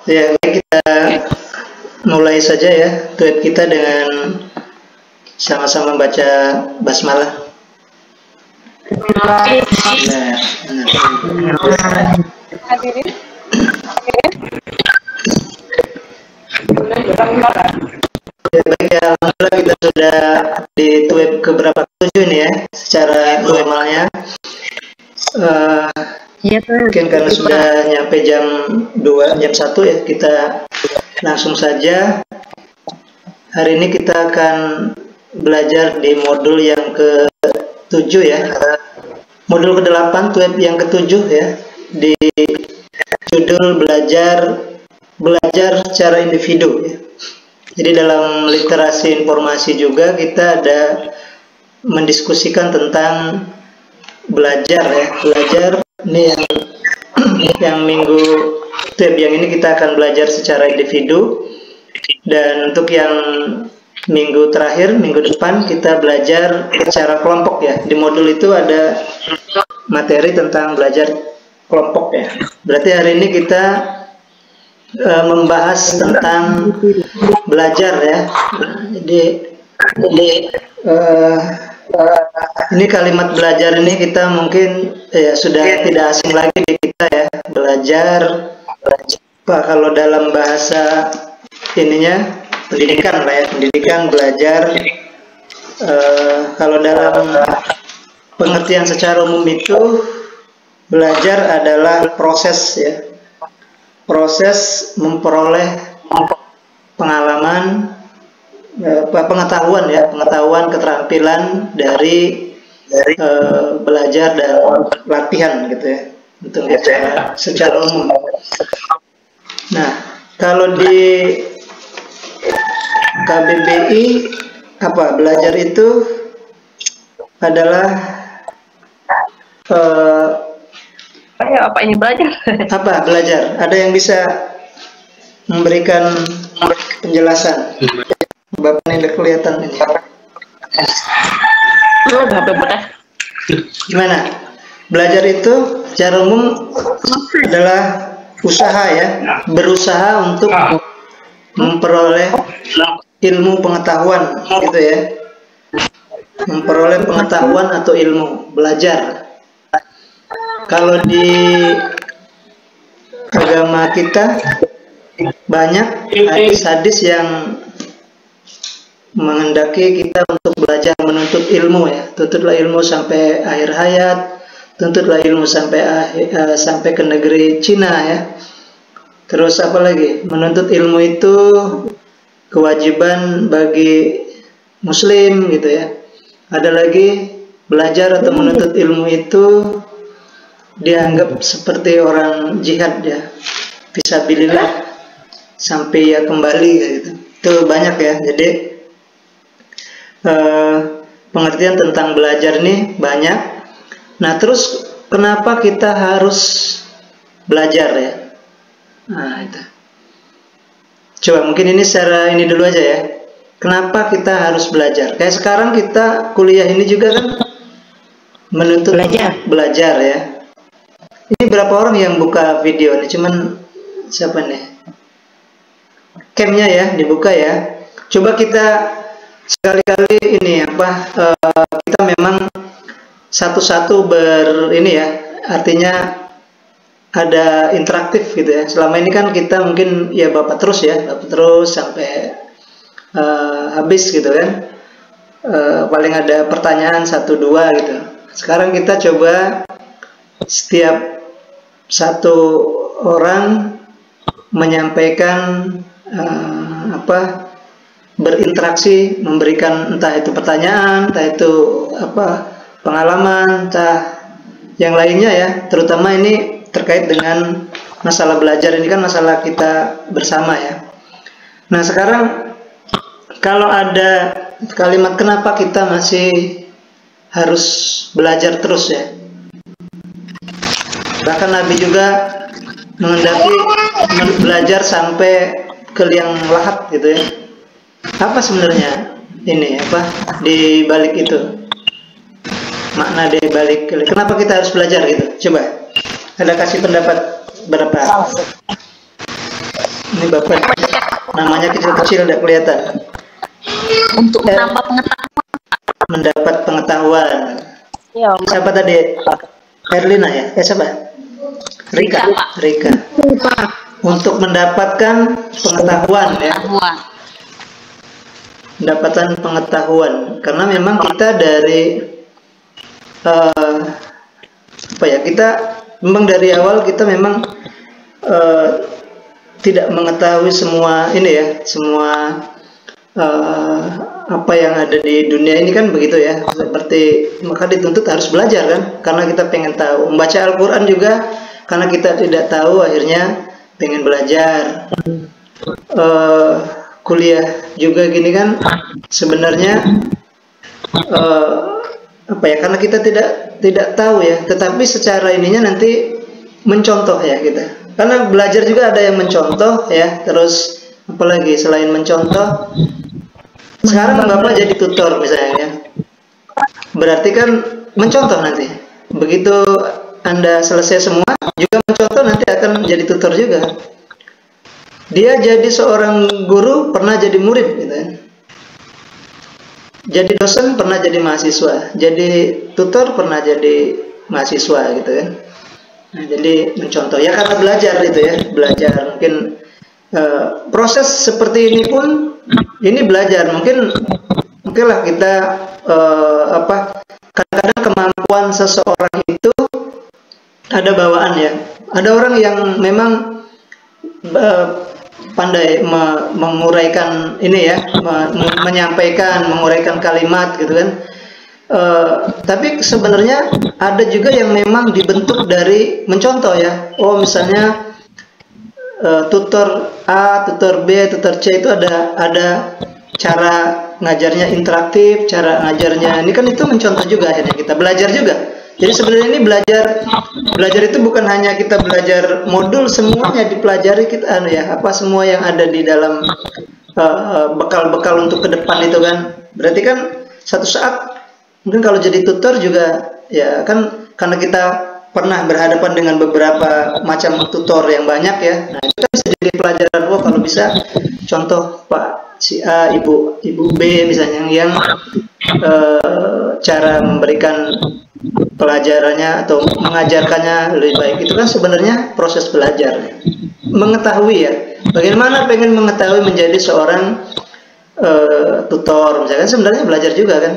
Ya, baik, kita mulai saja ya tweet kita dengan sama-sama baca basmalah. Ya, baik ya, alhamdulillah kita sudah di tweet ke berapa tujuh nih ya secara normalnya. Mungkin karena sudah nyampe jam 2, jam 1 ya, kita langsung saja. Hari ini kita akan belajar di modul yang ke-7 ya. Modul ke-8, tweet yang ke-7 ya. Di judul belajar secara individu ya. Jadi dalam literasi informasi juga kita ada mendiskusikan tentang belajar ya. Belajar ini yang minggu tweet yang ini kita akan belajar secara individu. Dan untuk yang minggu terakhir, minggu depan kita belajar secara kelompok ya. Di modul itu ada materi tentang belajar kelompok ya. Berarti hari ini kita membahas tentang belajar ya. Jadi ini kalimat belajar ini kita mungkin ya sudah tidak asing lagi di kita ya. Belajar, Pak, kalau dalam bahasa ininya pendidikan lah ya, pendidikan belajar. Kalau dalam pengertian secara umum itu belajar adalah proses ya, proses memperoleh pengalaman, pengetahuan ya, pengetahuan, keterampilan dari belajar dan latihan gitu ya, untuk secara umum. Nah, kalau di KBBI apa belajar itu adalah apa ini belajar? Apa belajar? Ada yang bisa memberikan penjelasan? Bapak ini udah kelihatan ini. Gimana? Belajar itu secara umum adalah usaha ya, berusaha untuk memperoleh ilmu pengetahuan gitu ya, memperoleh pengetahuan atau ilmu, belajar. Kalau di agama kita banyak hadis-hadis yang menghendaki kita untuk belajar menuntut ilmu ya. Tuntutlah ilmu sampai akhir hayat, tuntutlah ilmu sampai ke negeri Cina ya. Terus apa lagi? Menuntut ilmu itu kewajiban bagi muslim gitu ya. Ada lagi, belajar atau menuntut ilmu itu dianggap seperti orang jihad ya, fisabilillah sampai ya kembali gitu. Itu banyak ya. Jadi pengertian tentang belajar ini banyak. Nah, terus kenapa kita harus belajar ya? Nah, itu. Coba mungkin ini secara ini dulu aja ya. Kenapa kita harus belajar? Kayak sekarang kita kuliah ini juga kan menuntut belajar ya. Ini berapa orang yang buka video nih? Cuman siapa nih? Camnya ya dibuka ya. Coba kita sekali-kali ini kita memang satu-satu ini ya. Artinya ada interaktif gitu ya. Selama ini kan kita mungkin ya bapak terus sampai habis gitu kan. Paling ada pertanyaan 1-2 gitu. Sekarang kita coba setiap satu orang menyampaikan berinteraksi, memberikan entah itu pertanyaan, entah itu pengalaman, entah yang lainnya ya. Terutama ini terkait dengan masalah belajar, ini kan masalah kita bersama ya. Nah, sekarang kalau ada kalimat kenapa kita masih harus belajar terus ya. Bahkan Nabi juga menghendaki belajar sampai ke liang lahat gitu ya. Apa sebenarnya ini di balik itu? Makna di balik kenapa kita harus belajar gitu? Coba ada kasih pendapat berapa? Ini Bapak namanya kecil-kecil tidak kelihatan. Untuk menambah pengetahuan. Mendapat pengetahuan. Iya. Siapa tadi? Erlina ya? Siapa? Rika. Rika. Untuk mendapatkan pengetahuan ya. Mendapatkan pengetahuan. Karena memang kita dari apa ya? Kita memang dari awal kita memang tidak mengetahui semua ini ya, semua apa yang ada di dunia ini kan begitu ya. Seperti maka dituntut harus belajar kan, karena kita pengen tahu. Membaca Al-Quran juga karena kita tidak tahu, akhirnya pengen belajar. Kuliah juga gini kan, sebenarnya apa ya, karena kita tidak tahu ya, tetapi secara ininya nanti mencontoh ya kita. Karena belajar juga ada yang mencontoh ya, terus apalagi selain mencontoh, sekarang Bapak jadi tutor misalnya ya, berarti kan mencontoh nanti. Begitu Anda selesai semua, juga mencontoh, nanti akan jadi tutor juga. Dia jadi seorang guru, pernah jadi murid gitu ya. Jadi dosen pernah jadi mahasiswa, jadi tutor pernah jadi mahasiswa gitu kan. Nah, jadi mencontoh ya, karena belajar itu ya, belajar. Mungkin proses seperti ini pun ini belajar. Mungkinlah kita kadang-kadang kemampuan seseorang itu ada bawaan ya. Ada orang yang memang pandai menguraikan ini ya, menyampaikan, menguraikan kalimat gitu kan. Tapi sebenarnya ada juga yang memang dibentuk dari mencontoh ya. Oh misalnya tutor A, tutor B, tutor C itu ada cara ngajarnya interaktif, cara ngajarnya ini kan itu mencontoh juga, akhirnya kita belajar juga. Jadi sebenarnya ini belajar itu bukan hanya kita belajar modul, semuanya dipelajari kita apa semua yang ada di dalam bekal-bekal untuk ke depan itu kan. Berarti kan satu saat mungkin kalau jadi tutor juga ya kan, karena kita pernah berhadapan dengan beberapa macam tutor yang banyak ya. Nah, itu kan bisa jadi pelajaran. Oh, kalau bisa contoh Pak si A, Ibu B misalnya, yang cara memberikan pelajarannya atau mengajarkannya lebih baik. Itu kan sebenarnya proses belajar. Mengetahui ya. Bagaimana pengen mengetahui menjadi seorang tutor misalkan, sebenarnya belajar juga kan.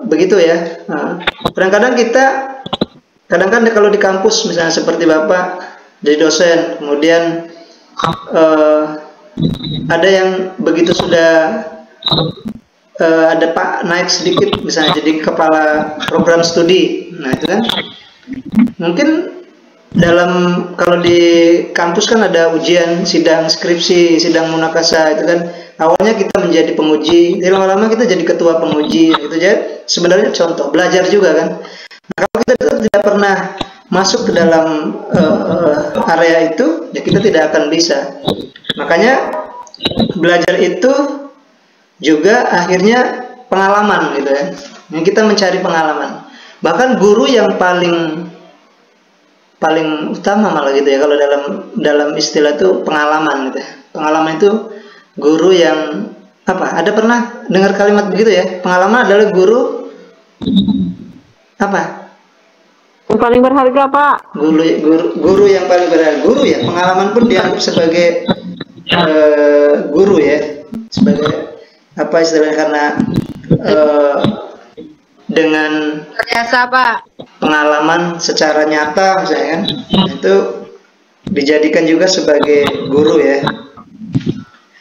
Begitu ya. Kadang-kadang kalau di kampus misalnya seperti Bapak jadi dosen, kemudian ada yang begitu sudah ada Pak naik sedikit misalnya jadi kepala program studi. Nah itu kan mungkin kalau di kampus kan ada ujian, sidang skripsi, sidang munakasah itu kan. Awalnya kita menjadi penguji, lama-lama kita jadi ketua penguji, gitu aja. Sebenarnya contoh belajar juga kan. Nah, kalau kita tidak pernah masuk ke dalam area itu, ya kita tidak akan bisa. Makanya belajar itu juga akhirnya pengalaman gitu ya. Yang kita mencari pengalaman. Bahkan guru yang paling utama malah gitu ya, kalau dalam istilah itu pengalaman gitu ya. Pengalaman itu guru yang apa? Ada pernah dengar kalimat begitu ya? Pengalaman adalah guru apa? Yang paling berharga, Pak. Guru yang paling berharga. Guru ya, pengalaman pun dianggap sebagai guru ya, sebagai apa istilahnya, karena dengan Biasa, Pak. pengalaman secara nyata misalnya kan, itu dijadikan juga sebagai guru ya.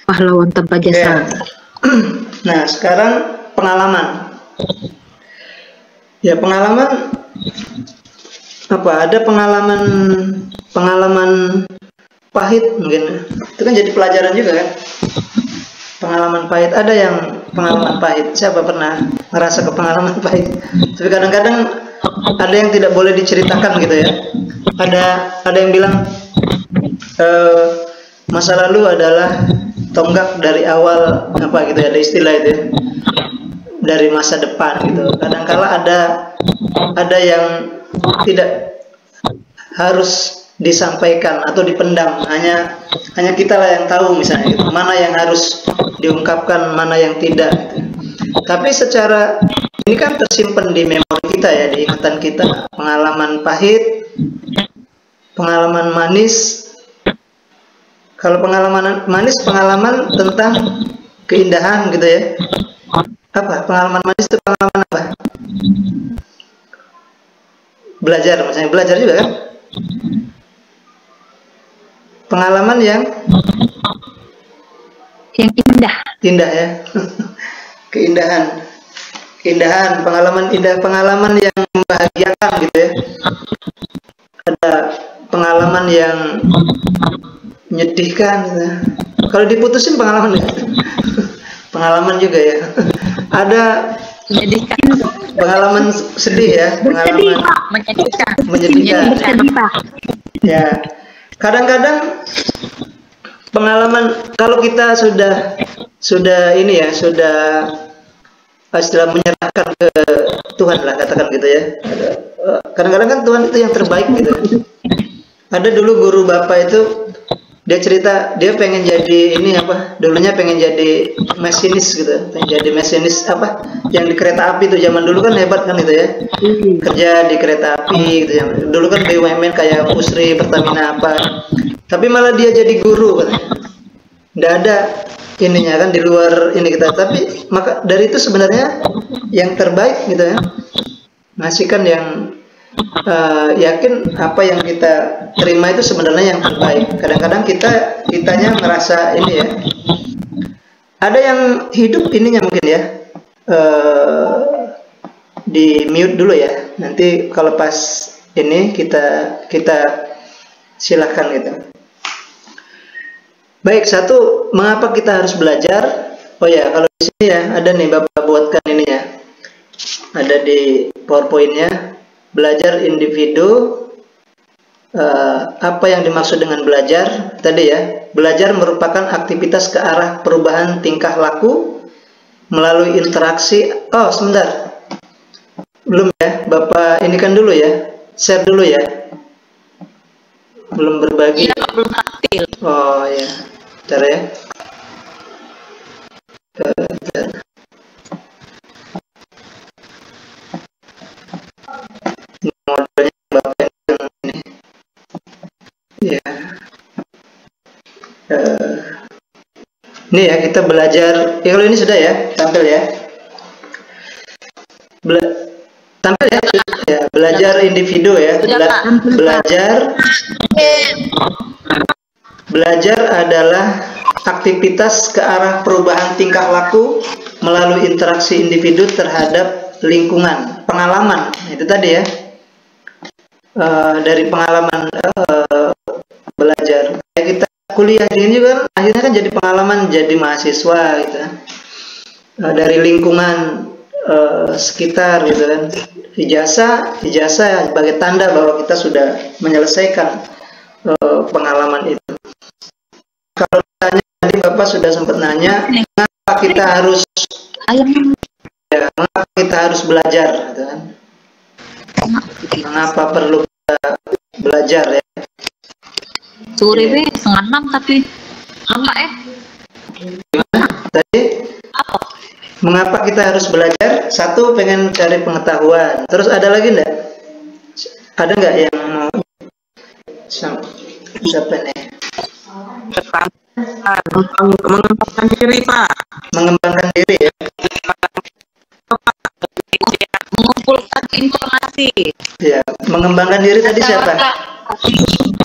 Pahlawan tanpa jasa. Nah sekarang pengalaman ya, pengalaman apa, ada pengalaman pahit mungkin itu kan jadi pelajaran juga kan. Pengalaman pahit, ada yang pengalaman pahit, siapa pernah ngerasa ke pengalaman pahit? Tapi kadang-kadang ada yang tidak boleh diceritakan gitu ya. Ada yang bilang masa lalu adalah tonggak dari awal apa gitu ya, ada istilah itu ya, dari masa depan gitu. Kadang-kala ada yang tidak harus disampaikan atau dipendam. Hanya kita lah yang tahu misalnya gitu. Mana yang harus diungkapkan, mana yang tidak gitu. Tapi secara ini kan tersimpan di memori kita ya, di ingatan kita, pengalaman pahit, pengalaman manis. Kalau pengalaman manis, pengalaman tentang keindahan gitu ya. Apa? Pengalaman manis itu pengalaman apa? Belajar, misalnya belajar juga kan? Pengalaman yang indah. Indah ya. Keindahan, pengalaman indah, pengalaman yang membahagiakan gitu ya. Ada pengalaman yang menyedihkan gitu. Kalau diputusin pengalaman ya. Pengalaman juga ya. Ada pengalaman sedih ya, pengalaman menyedihkan. Ya. Kadang-kadang pengalaman kalau kita sudah ini ya, sudah istilah menyerahkan ke Tuhan lah, katakan gitu ya. Kadang-kadang kan Tuhan itu yang terbaik gitu. Ada dulu guru bapak itu, dia cerita dia pengen jadi ini apa, dulunya pengen jadi masinis gitu, pengen jadi masinis apa yang di kereta api itu, zaman dulu kan hebat kan itu ya, kerja di kereta api gitu ya. Dulu kan BUMN kayak Pusri, Pertamina apa, tapi malah dia jadi guru katanya. Nggak ada ininya kan di luar ini kita, tapi maka dari itu sebenarnya yang terbaik gitu ya, ngasihkan yang yakin apa yang kita terima itu sebenarnya yang terbaik. Kadang-kadang kitanya ngerasa ini ya, ada yang hidup ininya mungkin ya, di mute dulu ya, nanti kalau pas ini kita silahkan gitu. Baik, satu, mengapa kita harus belajar? Oh ya, kalau di sini ya ada nih Bapak buatkan ini ya, ada di PowerPoint-nya. Belajar individu, apa yang dimaksud dengan belajar tadi ya? Belajar merupakan aktivitas ke arah perubahan tingkah laku melalui interaksi. Oh sebentar, belum ya Bapak, ini kan dulu ya, share dulu ya, belum berbagi ya, belum aktif. Oh ya, bentar ya, bentar. Modelnya Bapak yang ini ya, ini ya kita belajar ya. Kalau ini sudah ya, tampil ya, tampil ya, belajar individu ya, belajar adalah aktivitas ke arah perubahan tingkah laku melalui interaksi individu terhadap lingkungan. Pengalaman itu tadi ya, dari pengalaman belajar. Kayak kita kuliah di ini juga akhirnya kan jadi pengalaman jadi mahasiswa gitu kan. Dari lingkungan sekitar gitu kan. Ijazah sebagai tanda bahwa kita sudah menyelesaikan pengalaman itu. Kalau tanya tadi Bapak sudah sempat nanya, mengapa kita harus mengapa kita harus belajar gitu kan? Mengapa perlu kita belajar ya? Sore be 5:30 tapi apa Gimana? Tadi? Mengapa kita harus belajar? Satu, pengen cari pengetahuan. Terus ada lagi enggak? Ada enggak yang mau? Siapa nih? Mengembangkan diri, Pak. Mengembangkan diri ya? mengumpulkan informasi. Ya, mengembangkan diri tadi siapa?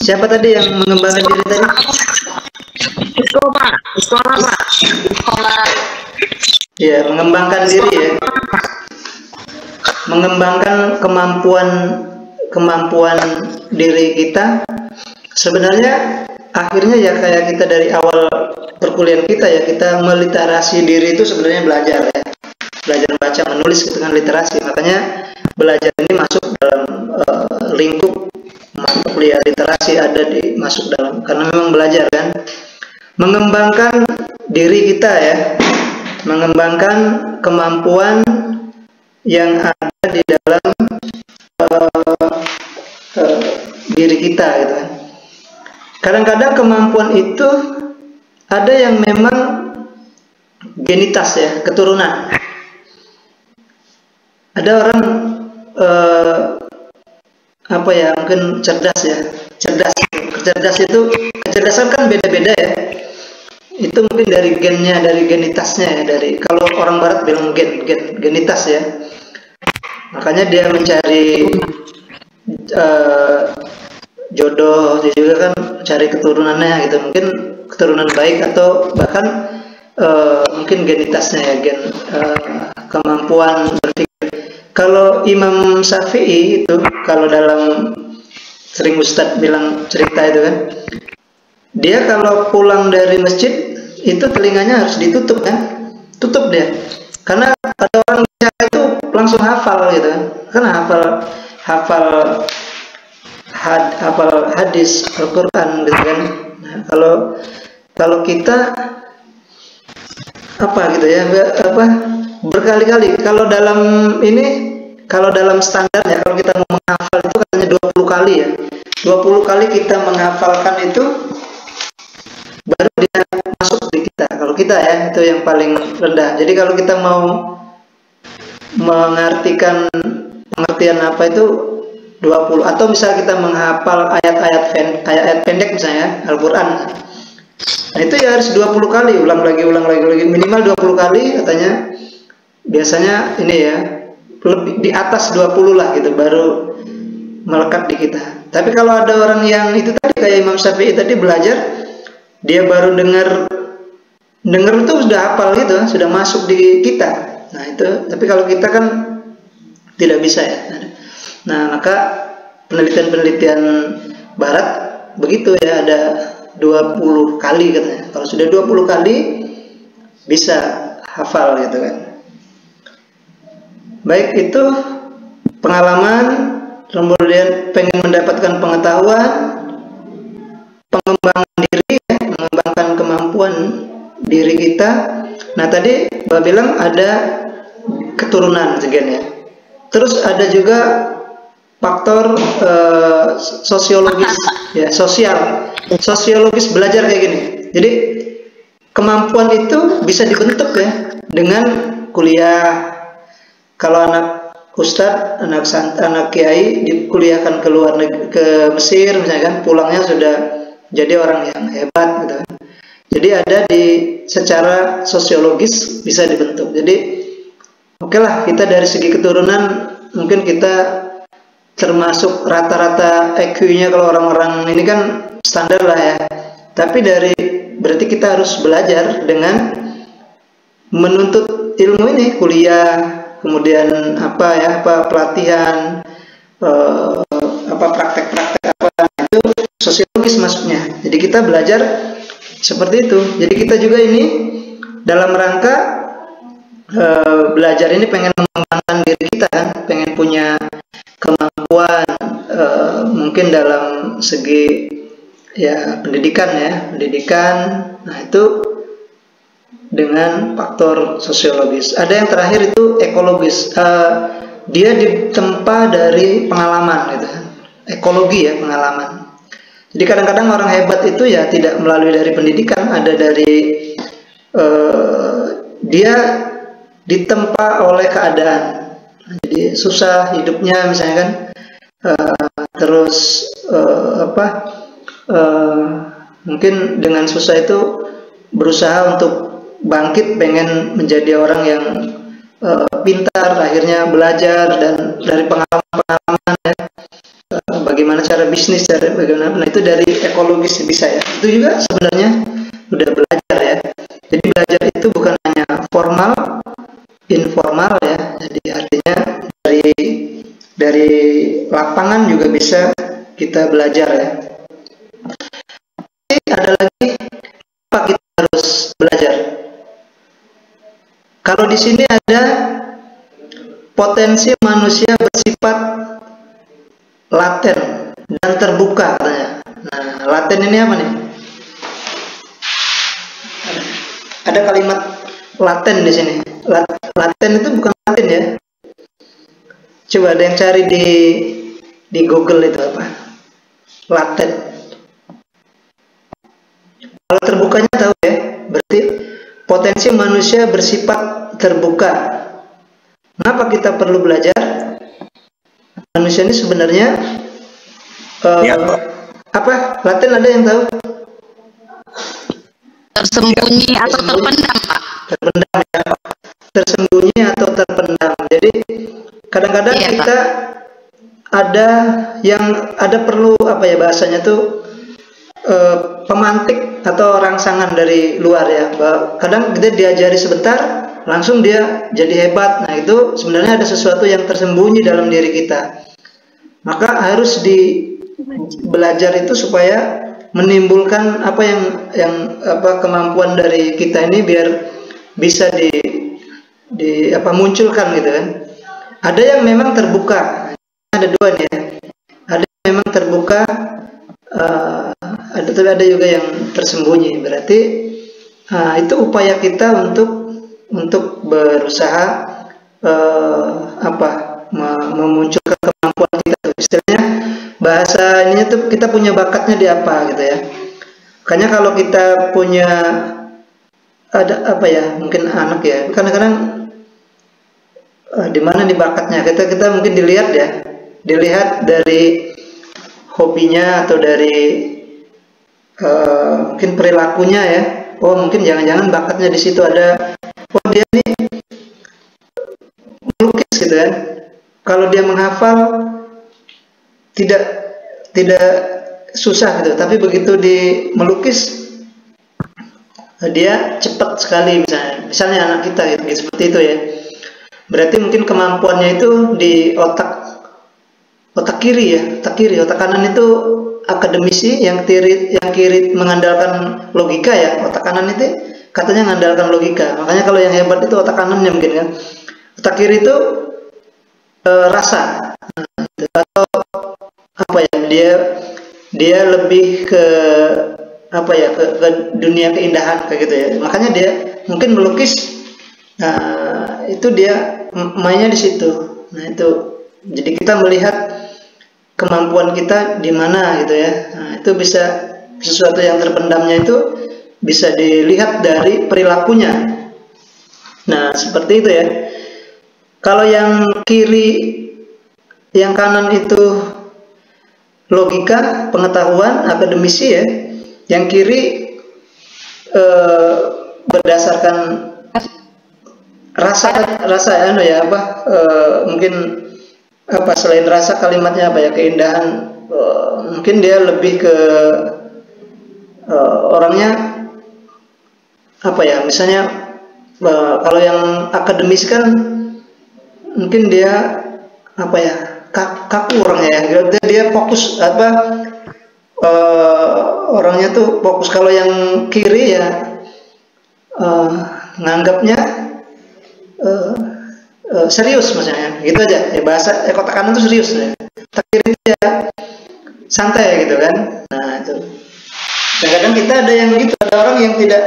Siapa tadi yang mengembangkan diri tadi? Sekolah, Pak. Ya, mengembangkan diri ya. Mengembangkan kemampuan diri kita. Sebenarnya akhirnya ya kayak kita dari awal perkuliahan kita ya, kita meliterasi diri itu sebenarnya belajar ya. Belajar baca menulis itu kan literasi. Makanya belajar ini masuk dalam lingkup mata kuliah literasi, ada masuk dalam, karena memang belajar kan, mengembangkan diri kita ya, mengembangkan kemampuan yang ada di dalam diri kita gitu kan. kadang-kadang kemampuan itu ada yang memang genitas ya, keturunan. Ada orang apa ya, mungkin cerdas ya, cerdas itu kecerdasan kan beda-beda ya. Itu mungkin dari gennya, dari genitasnya ya, dari kalau orang barat bilang genitas ya. Makanya dia mencari jodoh, dia juga kan cari keturunannya gitu, mungkin keturunan baik atau bahkan mungkin genitasnya ya, gen kemampuan berpikir. Kalau Imam Syafi'i itu, kalau dalam sering Ustadz bilang cerita itu kan, dia kalau pulang dari masjid itu telinganya harus ditutup kan, tutup dia, karena ada orang bicara itu langsung hafal gitu kan hafal hadis Al-Quran gitu kan. Nah, kalau kita apa gitu ya, berkali-kali, kalau dalam standarnya, kalau kita mau menghafal itu katanya 20 kali ya, 20 kali kita menghafalkan itu baru dia masuk di kita. Kalau kita ya, itu yang paling rendah. Jadi kalau kita mau mengartikan pengertian apa itu 20, atau misal kita menghafal ayat-ayat pendek misalnya Al-Quran, nah itu ya harus 20 kali, ulang lagi, minimal 20 kali katanya. Biasanya ini ya, lebih di atas 20 lah gitu, baru melekat di kita. Tapi kalau ada orang yang itu tadi kayak Imam Syafi'i tadi belajar, dia baru dengar itu sudah hafal gitu, sudah masuk di kita. Nah itu, tapi kalau kita kan tidak bisa ya. Nah maka penelitian Barat begitu ya, ada 20 kali katanya. Kalau sudah 20 kali bisa hafal gitu kan. Baik, itu pengalaman, kemudian pengen mendapatkan pengetahuan, pengembangan diri ya, mengembangkan kemampuan diri kita. Nah tadi Mbak bilang ada keturunan sekian ya. Terus ada juga faktor sosiologis ya, sosiologis belajar kayak gini. Jadi kemampuan itu bisa dibentuk ya dengan kuliah. Kalau anak ustadz, anak kiai dikuliahkan ke luar negeri, ke Mesir misalnya kan, pulangnya sudah jadi orang yang hebat gitu. Jadi ada secara sosiologis bisa dibentuk. Jadi oke lah, kita dari segi keturunan mungkin kita termasuk rata-rata IQ-nya kalau orang-orang ini kan standar lah ya. Tapi berarti kita harus belajar dengan menuntut ilmu ini, kuliah, kemudian pelatihan, praktek-praktek itu sosiologis masuknya. Jadi kita belajar seperti itu. Jadi kita juga ini dalam rangka belajar ini pengen mengembangkan diri kita kan, pengen punya kemampuan mungkin dalam segi ya pendidikan. Nah itu dengan faktor sosiologis. Ada yang terakhir itu ekologis. Dia ditempa dari pengalaman gitu. Ekologi ya, pengalaman. Jadi kadang-kadang orang hebat itu ya tidak melalui dari pendidikan, ada dari dia ditempa oleh keadaan. Jadi susah hidupnya misalnya kan, terus mungkin dengan susah itu berusaha untuk bangkit, pengen menjadi orang yang pintar, akhirnya belajar dan dari pengalaman ya, bagaimana cara bisnis, bagaimana. Nah itu dari ekologis bisa ya. Itu juga sebenarnya udah belajar ya. Jadi belajar itu bukan hanya formal, informal ya. Jadi artinya dari lapangan juga bisa kita belajar ya. Tapi ada lagi, apa kita harus belajar? Kalau di sini ada potensi manusia bersifat laten dan terbuka katanya. Nah, laten ini apa nih? Ada kalimat laten di sini. Laten itu bukan latin ya. Coba ada yang cari di Google itu apa? Laten. potensi manusia bersifat terbuka. Mengapa kita perlu belajar? Manusia ini sebenarnya Ya, Pak. apa? Latin ada yang tahu? Tersembunyi atau terpendam, Pak. Terpendam ya. Tersembunyi atau terpendam. Jadi kadang-kadang Iya, kita ada perlu apa ya bahasanya tuh pemantik atau rangsangan dari luar ya. Kadang kita diajari sebentar langsung dia jadi hebat. Nah, itu sebenarnya ada sesuatu yang tersembunyi dalam diri kita. Maka harus belajar itu supaya menimbulkan apa yang kemampuan dari kita ini biar bisa munculkan gitu kan. Ada yang memang terbuka. Ada dua nih ya. Ada yang memang terbuka, tapi ada juga yang tersembunyi. Berarti itu upaya kita untuk berusaha memunculkan kemampuan kita. Istilahnya bahasa ininya tuh kita punya bakatnya di apa gitu ya. Makanya kalau kita punya mungkin anak ya, kadang-kadang di mana nih bakatnya, kita mungkin dilihat dari hobinya atau dari mungkin perilakunya ya. Oh, mungkin jangan-jangan bakatnya di situ ada. Oh, dia nih melukis gitu kan. Kalau dia menghafal tidak susah gitu, tapi begitu di melukis dia cepat sekali, misalnya anak kita gitu, seperti itu ya. Berarti mungkin kemampuannya itu di otak kiri ya, otak kanan itu akademisi, yang kiri mengandalkan logika ya. Otak kanan itu katanya mengandalkan logika, makanya kalau yang hebat itu otak kanannya mungkin kan. Otak kiri itu rasa, atau apa ya, dia lebih ke ke dunia keindahan kayak gitu ya. Makanya dia mungkin melukis, itu dia mainnya di situ. Nah, itu jadi kita melihat kemampuan kita di mana gitu ya. Nah, itu bisa sesuatu yang terpendamnya itu bisa dilihat dari perilakunya. Nah, seperti itu ya. Kalau yang kanan itu logika, pengetahuan, akademisi ya. Yang kiri berdasarkan rasa ya mungkin selain rasa kalimatnya keindahan, mungkin dia lebih ke orangnya misalnya kalau yang akademis kan mungkin dia kaku orangnya, dia fokus orangnya tuh fokus. Kalau yang kiri ya nganggapnya serius maksudnya, gitu aja ya, bahasa kotak kanan tuh serius ya. Kotak kiri itu ya santai gitu kan. Nah, itu kadang-kadang kita ada yang gitu, ada orang yang tidak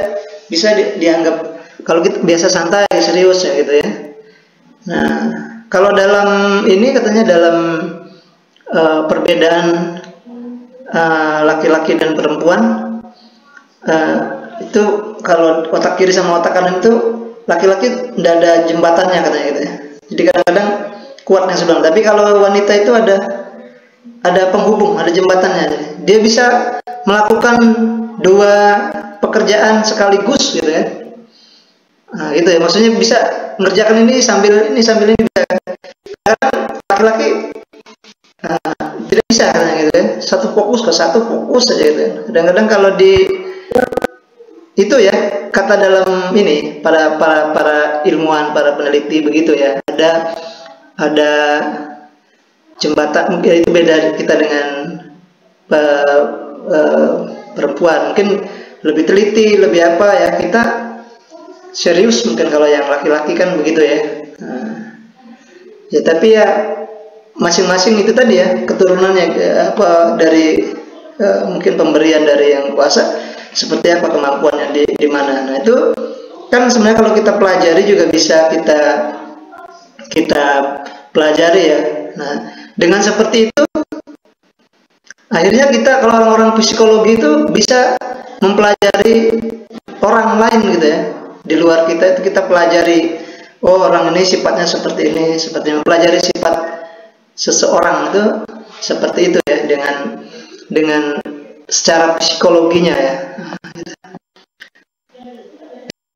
bisa dianggap, kalau kita biasa santai serius ya gitu ya. Nah, kalau dalam ini katanya dalam perbedaan laki-laki dan perempuan, itu kalau otak kiri sama otak kanan itu laki-laki tidak ada jembatannya katanya gitu ya. Jadi kadang-kadang kuatnya sebelah, tapi kalau wanita itu ada penghubung, ada jembatannya. Dia bisa melakukan dua pekerjaan sekaligus gitu kan. Nah, gitu ya, maksudnya bisa mengerjakan ini sambil ini bisa. Kadang laki-laki tidak bisa katanya gitu ya. Satu fokus saja gitu ya. Kadang-kadang kalau itu ya, kata dalam ini para ilmuwan, para peneliti begitu ya, ada jembatan. Mungkin itu beda kita dengan perempuan, mungkin lebih teliti, lebih ya, kita serius mungkin kalau yang laki-laki kan begitu ya. Ya tapi ya masing-masing itu tadi ya, keturunannya dari mungkin pemberian dari yang kuasa, seperti apa kemampuannya di mana. Nah, itu kan sebenarnya kalau kita pelajari juga bisa kita pelajari ya. Nah, dengan seperti itu akhirnya kita, kalau orang-orang psikologi itu bisa mempelajari orang lain gitu ya, di luar kita itu kita pelajari, oh orang ini sifatnya seperti ini, seperti ini. Pelajari sifat seseorang itu seperti itu ya, dengan secara psikologinya ya.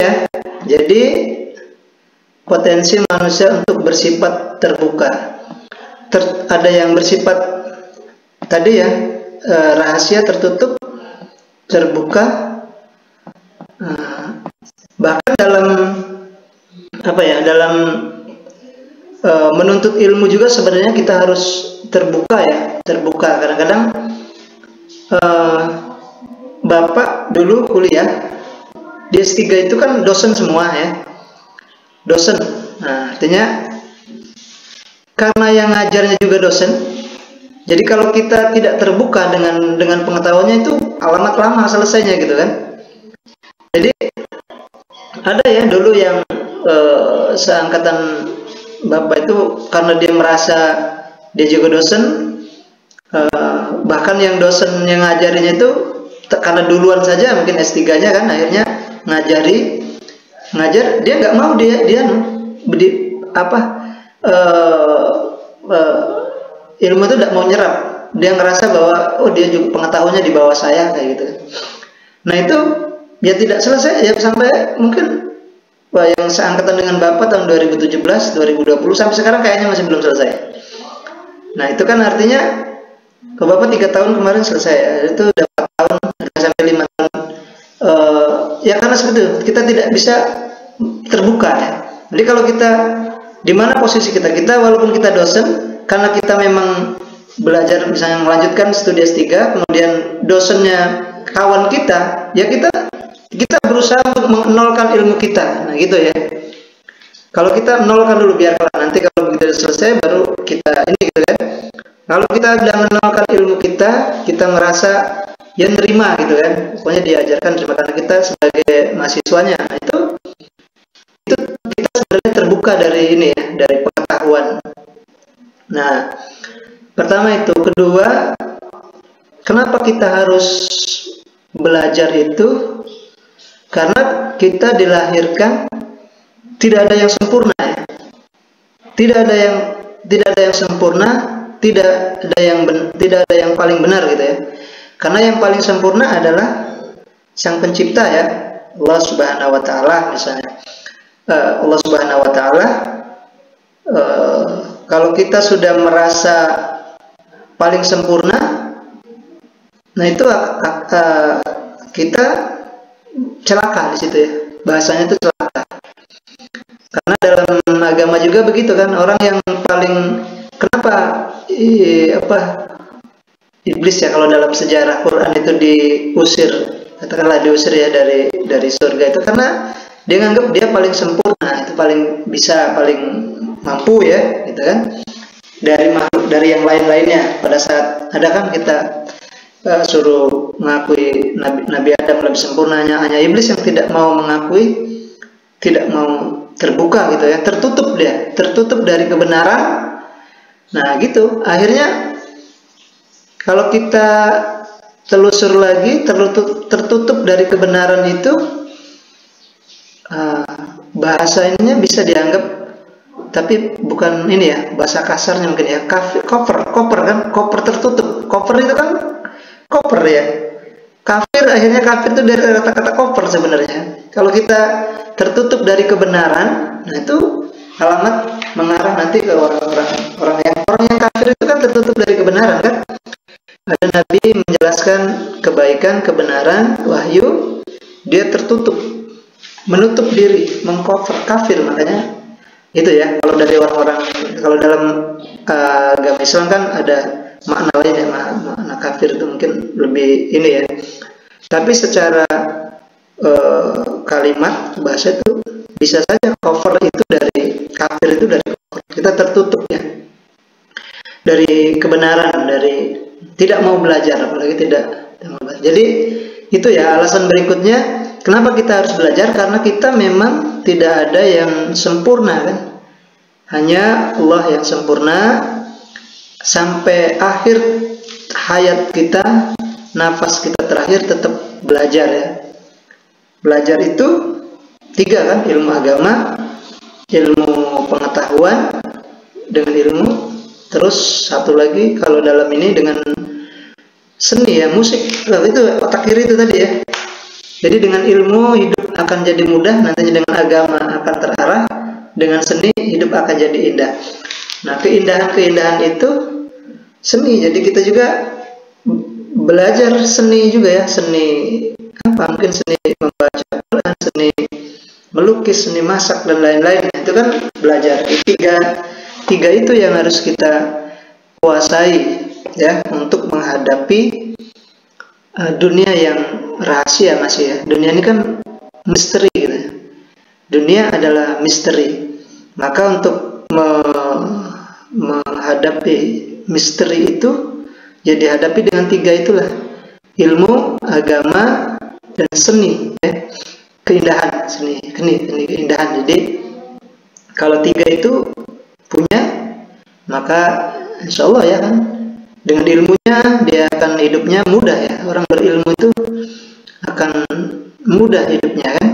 Ya, jadi potensi manusia untuk bersifat terbuka. Ada yang bersifat tadi ya, rahasia, tertutup, terbuka. Bahkan dalam dalam menuntut ilmu juga sebenarnya kita harus terbuka ya, terbuka. Kadang-kadang Bapak dulu kuliah di S3 itu kan dosen semua ya, dosen. Nah, artinya karena yang ngajarnya juga dosen, jadi kalau kita tidak terbuka dengan pengetahuannya itu alamat lama selesainya gitu kan. Jadi ada ya dulu yang seangkatan Bapak itu, karena dia merasa dia juga dosen, bahkan yang dosen yang ngajarinya itu karena duluan saja mungkin S3-nya kan, akhirnya ngajar, dia nggak mau, dia ilmu itu tidak mau nyerap. Dia ngerasa bahwa dia juga pengetahuannya di bawah saya kayak gitu. Nah itu ya tidak selesai ya, sampai mungkin yang seangkatan dengan Bapak tahun 2017, 2020 sampai sekarang kayaknya masih belum selesai. Nah itu kan artinya ke Bapak 3 tahun kemarin selesai ya. Itu udah 4 tahun sampai 5 tahun. Ya karena seperti itu, kita tidak bisa terbuka ya. Jadi kalau kita di mana posisi kita walaupun kita dosen, karena kita memang belajar misalnya melanjutkan studi S3, kemudian dosennya kawan kita, ya kita berusaha untuk menolkan ilmu kita. Nah gitu ya. Kalau kita nolkan dulu, biarkan nanti kalau begitu selesai baru kita ini gitu kan. Kalau kita sudah menolkan ilmu kita merasa ya nerima gitu kan. Pokoknya diajarkan terima, karena kita sebagai mahasiswanya. Nah, itu kita sebenarnya terbuka dari ini ya, dari pengetahuan. Nah, pertama itu. Kedua, kenapa kita harus belajar itu? Karena kita dilahirkan tidak ada yang sempurna ya. Tidak ada yang sempurna, tidak ada yang paling benar gitu ya. Karena yang paling sempurna adalah Sang Pencipta ya, Allah Subhanahu wa taala misalnya. Allah Subhanahu wa taala, kalau kita sudah merasa paling sempurna, nah itu kita celaka di situ ya. Bahasanya itu celaka. Karena dalam agama juga begitu kan, orang yang paling iblis ya, kalau dalam sejarah Quran itu diusir, katakanlah diusir ya dari surga itu karena dia nganggap dia paling sempurna, itu paling bisa, paling mampu ya, gitu kan, dari makhluk, dari yang lain-lainnya. Pada saat ada kan kita suruh mengakui Nabi Adam lebih sempurnanya, hanya iblis yang tidak mau mengakui, tidak mau terbuka gitu ya, tertutup dari kebenaran. Nah gitu, akhirnya kalau kita telusur lagi, tertutup dari kebenaran itu, bahasa ininya bisa dianggap, tapi bukan ini ya, bahasa kasarnya mungkin ya, koper kan, koper tertutup. Koper itu kan koper ya. Kafir, akhirnya kafir itu dari kata-kata koper sebenarnya. Kalau kita tertutup dari kebenaran, nah itu alamat mengarah nanti ke orang yang kafir itu kan tertutup dari kebenaran kan. Ada Nabi menjelaskan kebaikan, kebenaran, wahyu, dia tertutup, menutup diri, mengcover, kafir. Makanya itu ya, kalau dari orang-orang, kalau dalam agama Islam kan ada makna lain ya, makna kafir itu mungkin lebih ini ya. Tapi secara kalimat bahasa itu bisa saja cover itu dari kafir, itu dari cover. Kita tertutup ya dari kebenaran, dari tidak mau belajar, apalagi tidak mau belajar. Jadi itu ya alasan berikutnya kenapa kita harus belajar, karena kita memang tidak ada yang sempurna kan, hanya Allah yang sempurna. Sampai akhir hayat kita, nafas kita terakhir tetap belajar ya. Belajar itu tiga kan, ilmu agama, ilmu pengetahuan dengan ilmu, terus satu lagi kalau dalam ini dengan seni ya, musik. Itu otak kiri itu tadi ya. Jadi dengan ilmu hidup akan jadi mudah, nantinya dengan agama akan terarah, dengan seni hidup akan jadi indah. Nah, keindahan-keindahan itu seni. Jadi kita juga belajar seni juga ya, seni apa? Mungkin seni membaca Quran, seni melukis, seni masak dan lain-lain. Itu kan belajar. Tiga itu yang harus kita kuasai ya untuk menghadapi dunia yang rahasia masih ya. Dunia ini kan misteri gitu ya. Dunia adalah misteri. Maka untuk menghadapi misteri itu ya dihadapi dengan tiga itulah. Ilmu, agama, dan seni ya. Keindahan, seni keindahan. Jadi kalau tiga itu punya, maka insya Allah ya kan, dengan ilmunya dia akan hidupnya mudah ya. Orang berilmu itu akan mudah hidupnya kan.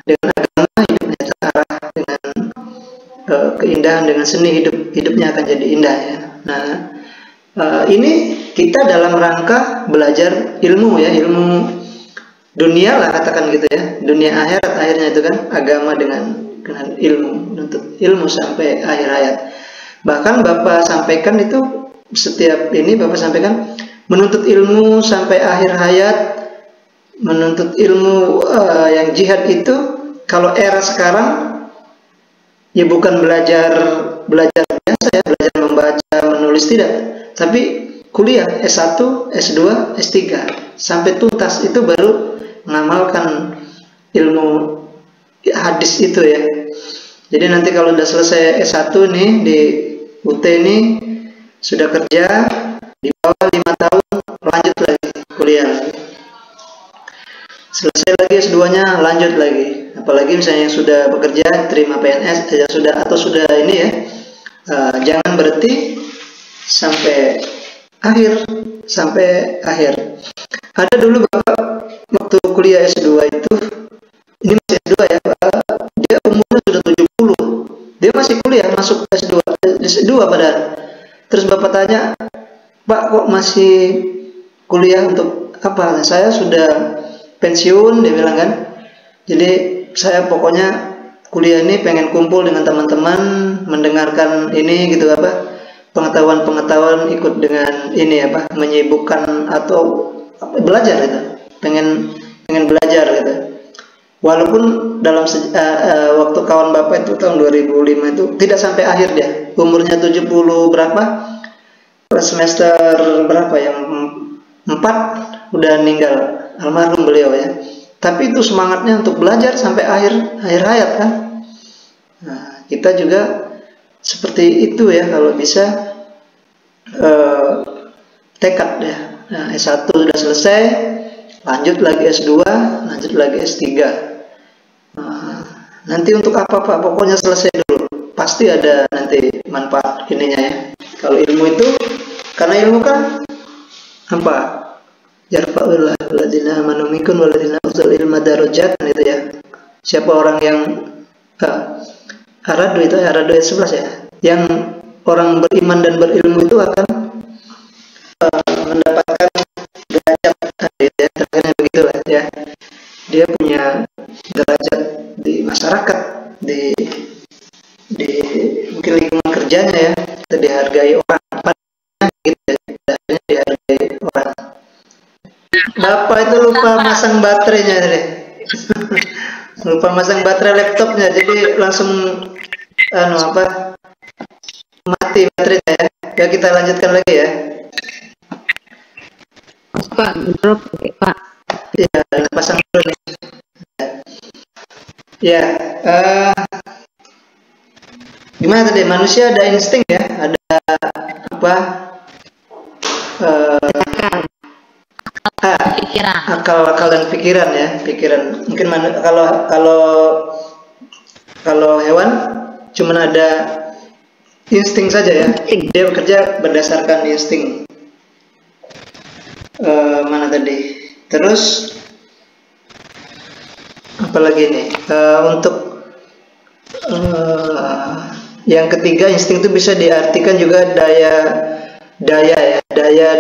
Dengan agama hidupnya terarah, dengan keindahan, dengan seni hidupnya akan jadi indah ya. Nah, ini kita dalam rangka belajar ilmu ya, ilmu dunia lah katakan gitu ya, dunia akhirat akhirnya itu kan, agama dengan ilmu, menuntut ilmu sampai akhir hayat. Bahkan Bapak sampaikan itu setiap ini Bapak sampaikan menuntut ilmu sampai akhir hayat, menuntut ilmu yang jihad itu kalau era sekarang ya bukan belajar biasa ya, belajar membaca, menulis tidak, tapi kuliah S1, S2, S3 sampai tuntas itu baru mengamalkan ilmu hadis itu ya. Jadi nanti kalau udah selesai S1 nih di UT ini sudah kerja di bawah 5 tahun, lanjut lagi kuliah. Selesai lagi S2-nya, lanjut lagi. Apalagi misalnya yang sudah bekerja, terima PNS, sudah ini ya. Jangan berhenti sampai akhir. Ada dulu Bapak waktu kuliah S2 itu, ini masih S2 ya, dia umurnya sudah 70. Dia masih kuliah, masuk S2 padahal. Terus Bapak tanya, Pak kok masih kuliah untuk apa? Saya sudah pensiun, dia bilang kan. Jadi saya pokoknya kuliah ini pengen kumpul dengan teman-teman, mendengarkan ini gitu apa, pengetahuan ikut dengan ini apa, menyibukkan atau belajar gitu. Pengen belajar gitu. Walaupun dalam waktu kawan Bapak itu tahun 2005 itu tidak sampai akhir dia. Umurnya 70 berapa? Semester berapa yang 4 udah meninggal, almarhum beliau ya. Tapi itu semangatnya untuk belajar sampai akhir hayat kan. Nah, kita juga seperti itu ya, kalau bisa tekad ya. Nah, S1 sudah selesai, lanjut lagi S2, lanjut lagi S3. Nanti untuk apa Pak? Pokoknya selesai dulu. Pasti ada nanti manfaat ininya ya. Kalau ilmu itu, karena ilmu kan apa? Yarfa'ul ladina amanu minkum waladina utul ilma darajat, itu ya. Siapa orang yang Aradu itu Aradu ayat 11 ya. Yang orang beriman dan berilmu itu akan mendapatkan derajat ya, terakhirnya begitulah ya. Dia punya derajat di masyarakat, di mungkin lingkungan kerjanya ya, itu dihargai orang, gitu ya, dihargai orang. Bapak itu lupa masang baterainya deh. Lupa masang baterai laptopnya, jadi langsung mati baterainya ya. Ya kita lanjutkan lagi ya. Pak, drop Pak. Ya, pasang dulu nih. Ya, gimana tadi? Manusia ada insting ya, ada apa? Akal dan pikiran ya, pikiran. Mungkin kalau hewan cuma ada insting saja ya. Dia bekerja berdasarkan insting. Mana tadi? Terus apalagi nih untuk yang ketiga, insting itu bisa diartikan juga daya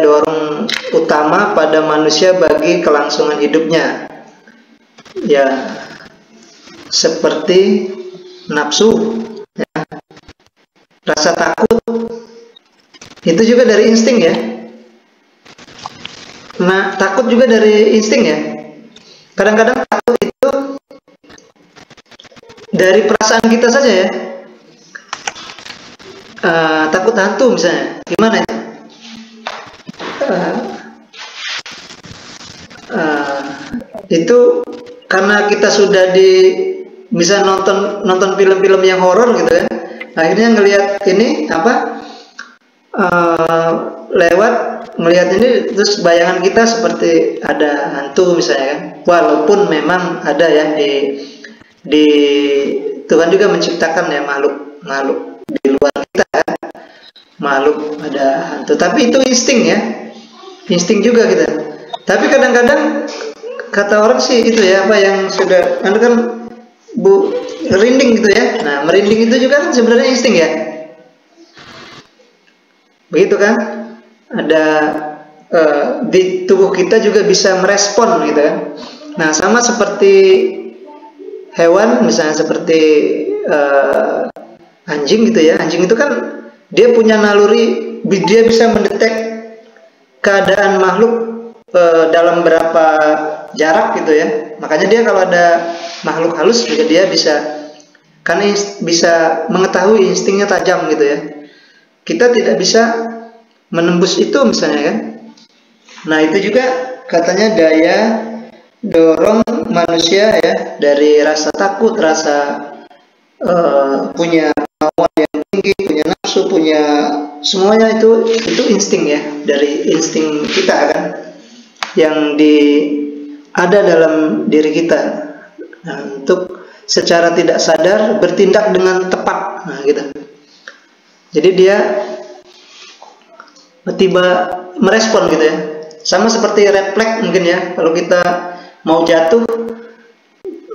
dorong utama pada manusia bagi kelangsungan hidupnya. Ya, seperti nafsu, ya, rasa takut, itu juga dari insting ya. Nah, takut juga dari insting ya. Kadang-kadang takut itu dari perasaan kita saja ya. Takut hantu misalnya, gimana itu? Itu karena kita sudah bisa nonton film-film yang horor gitu ya. Akhirnya ngelihat ini lewat melihat ini, terus bayangan kita seperti ada hantu misalnya kan. Walaupun memang ada ya di Tuhan juga menciptakan ya makhluk di luar kita ya, makhluk ada hantu. Tapi itu insting ya, insting juga kita. Tapi kadang-kadang kata orang sih itu ya, apa yang sudah kan merinding gitu ya. Nah, merinding itu juga kan sebenarnya insting ya. Begitu kan? Ada di tubuh kita juga bisa merespon gitu kan. Nah, sama seperti hewan, misalnya seperti anjing gitu ya. Anjing itu kan dia punya naluri, dia bisa mendetek keadaan makhluk dalam berapa jarak gitu ya. Makanya dia kalau ada makhluk halus juga dia bisa, karena bisa mengetahui, instingnya tajam gitu ya. Kita tidak bisa menembus itu misalnya kan. Nah, itu juga katanya daya dorong manusia ya, dari rasa takut, rasa punya kemauan yang tinggi, punya nafsu, punya semuanya itu insting ya, dari insting kita kan, yang ada dalam diri kita. Nah, untuk secara tidak sadar bertindak dengan tepat, nah gitu. Jadi dia tiba merespon gitu ya, sama seperti refleks mungkin ya, kalau kita mau jatuh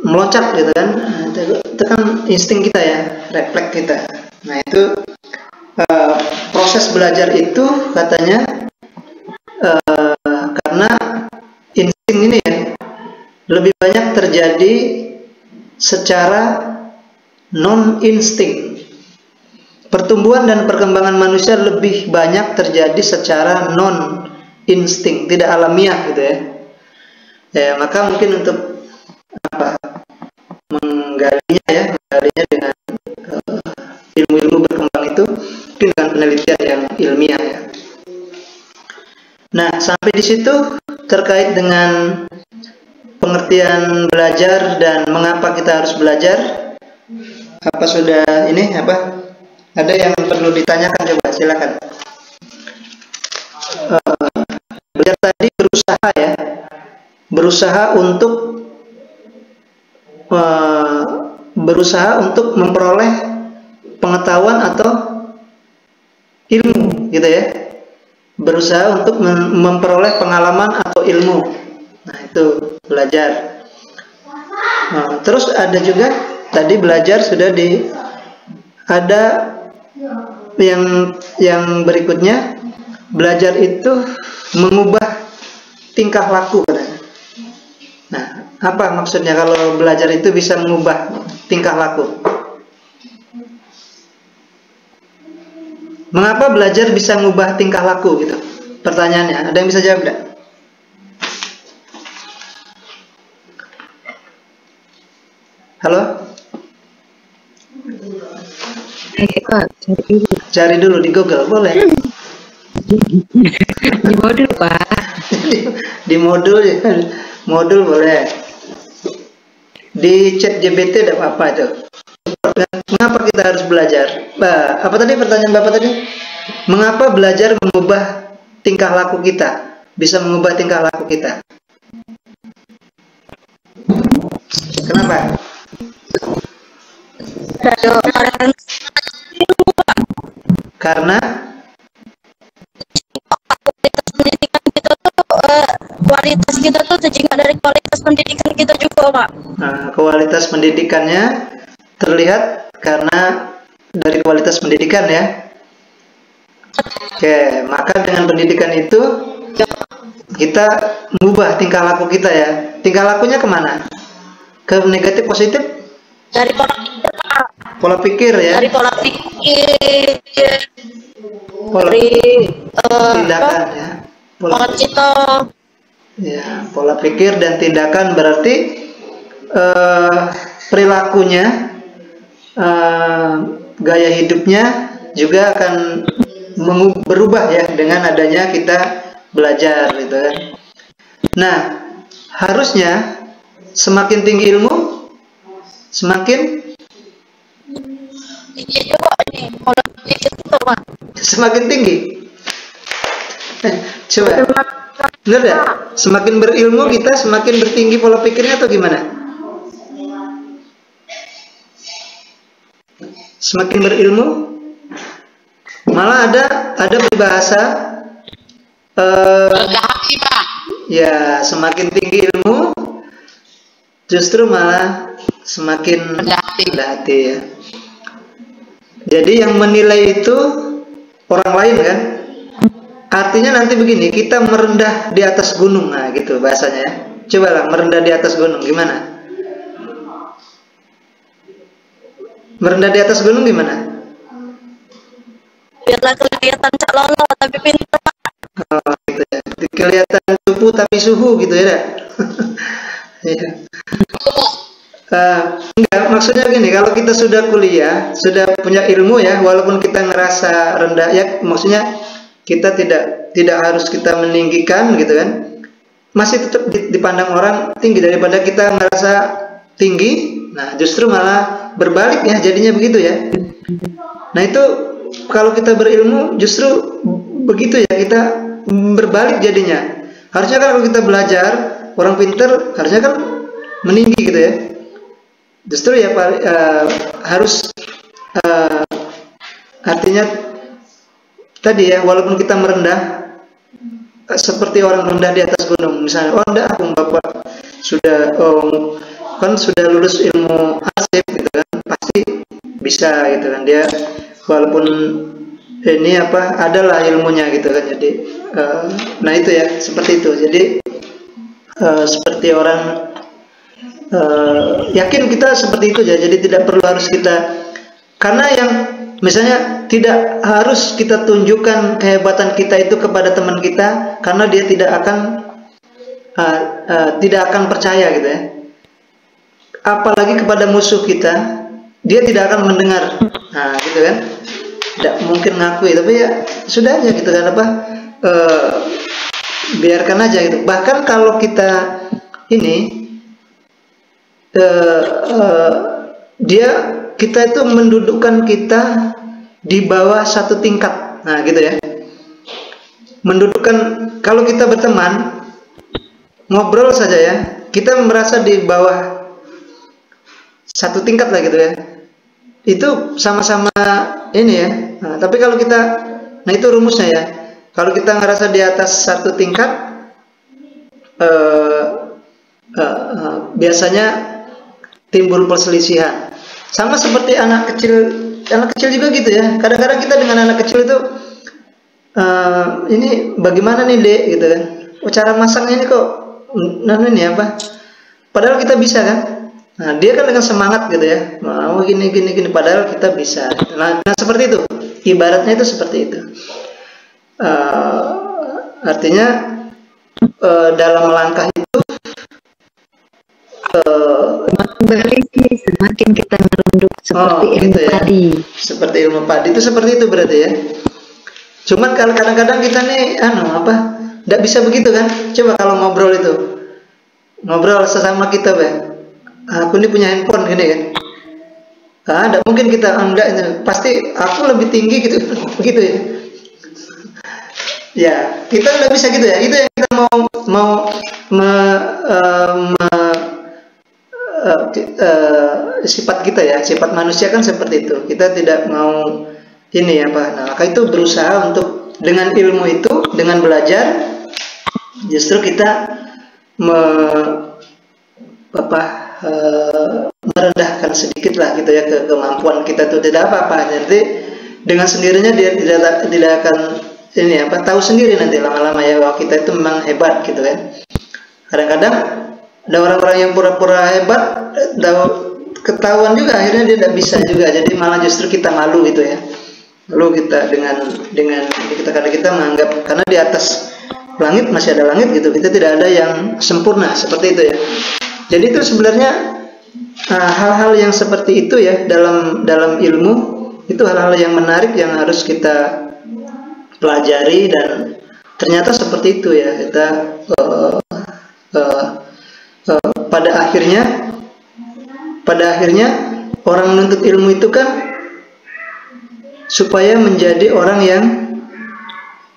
meloncat gitu kan, itu kan insting kita ya, refleks kita. Nah, itu proses belajar itu katanya karena insting ini ya lebih banyak terjadi secara non insting. Pertumbuhan dan perkembangan manusia lebih banyak terjadi secara non insting, tidak alamiah gitu ya. Ya, maka mungkin untuk menggalinya dengan ilmu-ilmu berkembang itu mungkin dengan penelitian yang ilmiah ya. Nah, sampai di situ terkait dengan pengertian belajar dan mengapa kita harus belajar. Apa sudah ini ada yang perlu ditanyakan? Coba silakan. Belajar tadi berusaha untuk memperoleh pengetahuan atau ilmu gitu ya. Berusaha untuk memperoleh pengalaman atau ilmu. Nah, itu belajar. Nah, terus ada juga tadi belajar sudah ada yang berikutnya, belajar itu mengubah tingkah laku katanya. Nah, apa maksudnya kalau belajar itu bisa mengubah tingkah laku? Mengapa belajar bisa mengubah tingkah laku gitu? Pertanyaannya, ada yang bisa jawab enggak? Halo? Pak, Cari dulu di Google, boleh? Di modul, Pak. Di modul boleh. Di chat GPT ada apa itu? Mengapa kita harus belajar? Apa tadi pertanyaan Bapak tadi? Mengapa belajar mengubah tingkah laku kita? Bisa mengubah tingkah laku kita. Kenapa? Karena kualitas pendidikan kita tuh kualitas kita tuh sejengkal dari kualitas pendidikan kita juga, Pak. Nah, kualitas pendidikannya terlihat karena dari kualitas pendidikan ya. Oke, maka dengan pendidikan itu kita mengubah tingkah laku kita ya. Tingkah lakunya kemana? Ke negatif positif? Dari pola pikir, Pak. Pola pikir ya. Dari pola pikir, Pola dari tindakan ya. pola kita. Ya, pola pikir dan tindakan berarti perilakunya, gaya hidupnya juga akan berubah ya dengan adanya kita belajar gitu kan. Nah, harusnya semakin tinggi ilmu, semakin Tinggi juga ini pola pikir kita, Pak. semakin tinggi. Coba, benar ya? Semakin berilmu kita semakin bertinggi pola pikirnya atau gimana? Semakin berilmu, malah ada peribahasa, ya semakin tinggi ilmu, justru malah semakin rendah hati ya. Jadi yang menilai itu orang lain kan? Artinya nanti begini, kita merendah di atas gunung, nah gitu bahasanya ya. Cobalah merendah di atas gunung, gimana? Merendah di atas gunung gimana? Biarlah kelihatan cak lolo tapi pintar, Pak. Oh, gitu ya. Kelihatan cupu tapi suhu gitu ya. Ya. Enggak, maksudnya gini, kalau kita sudah kuliah, sudah punya ilmu ya, walaupun kita ngerasa rendah ya, maksudnya kita tidak harus kita meninggikan gitu kan, masih tetap dipandang orang tinggi daripada kita merasa tinggi. Nah, justru malah berbalik ya, jadinya begitu ya. Nah, itu kalau kita berilmu justru begitu ya, kita berbalik jadinya. Harusnya kan kalau kita belajar, orang pintar harusnya kan meninggi gitu ya. Justru ya harus artinya tadi ya, walaupun kita merendah seperti orang merendah di atas gunung, misalnya, oh enggak, aku bapak sudah kan sudah lulus ilmu arsip gitu kan, pasti bisa gitu kan, dia walaupun ini adalah ilmunya gitu kan. Jadi nah itu ya, seperti itu. Jadi seperti orang yakin kita seperti itu ya. Jadi tidak perlu harus kita, karena yang misalnya tidak harus kita tunjukkan kehebatan kita itu kepada teman kita, karena dia tidak akan percaya gitu ya. Apalagi kepada musuh kita, dia tidak akan mendengar. Nah gitu kan, tidak mungkin ngakui, tapi ya sudah aja gitu kan, biarkan aja gitu. Bahkan kalau kita ini kita itu mendudukkan kita di bawah satu tingkat, nah gitu ya. Mendudukkan, kalau kita berteman, ngobrol saja ya, kita merasa di bawah satu tingkat lah gitu ya. Itu sama-sama ini ya. Nah, tapi kalau kita, nah itu rumusnya ya. Kalau kita ngerasa di atas satu tingkat, biasanya timbul perselisihan. Sama seperti anak kecil juga gitu ya. Kadang-kadang kita dengan anak kecil itu, ini bagaimana nih dek gitu kan. Oh, cara masaknya ini kok, ini apa? Padahal kita bisa kan. Nah, dia kan dengan semangat gitu ya, mau gini, padahal kita bisa. Nah seperti itu, ibaratnya itu seperti itu. Artinya dalam melangkah itu, semakin kita merunduk seperti ilmu gitu ya. padi. Seperti ilmu padi itu seperti itu berarti ya. Cuman kalau kadang-kadang kita nih, tidak bisa begitu kan? Coba kalau ngobrol sesama kita, aku ini punya handphone gini kan, tidak mungkin kita enggak, pasti aku lebih tinggi gitu, begitu ya. Ya kita nggak bisa gitu ya. Itu yang kita sifat kita ya, sifat manusia kan seperti itu. Kita tidak mau ini nah maka itu berusaha untuk dengan ilmu itu, dengan belajar, justru kita merendahkan sedikit lah gitu ya kemampuan kita itu tidak apa-apa, nanti dengan sendirinya dia tidak akan ini tahu sendiri nanti lama-lama ya bahwa kita itu memang hebat gitu kan. Kadang-kadang ada orang-orang yang pura-pura hebat, ketahuan juga akhirnya dia tidak bisa juga, jadi malah justru kita malu gitu ya. Lalu kita dengan kita karena kita menganggap karena di atas langit masih ada langit gitu, kita tidak ada yang sempurna seperti itu ya. Jadi itu sebenarnya hal-hal yang seperti itu ya dalam ilmu itu hal-hal yang menarik yang harus kita pelajari, dan ternyata seperti itu ya kita pada akhirnya orang menuntut ilmu itu kan supaya menjadi orang yang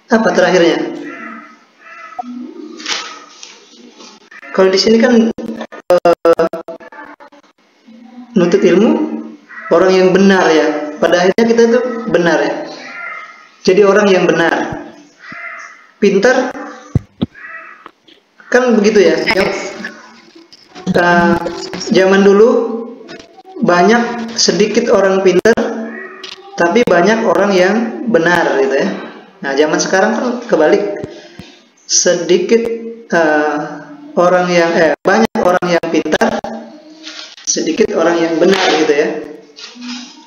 apa terakhirnya? Kalau di sini kan nuntut ilmu orang yang benar ya. Pada akhirnya kita itu benar ya. Jadi orang yang benar. Pintar kan begitu ya. Zaman dulu banyak sedikit orang pintar, tapi banyak orang yang benar gitu ya. Nah, zaman sekarang kan kebalik. Sedikit orang yang banyak orang yang pintar, sedikit orang yang benar gitu ya.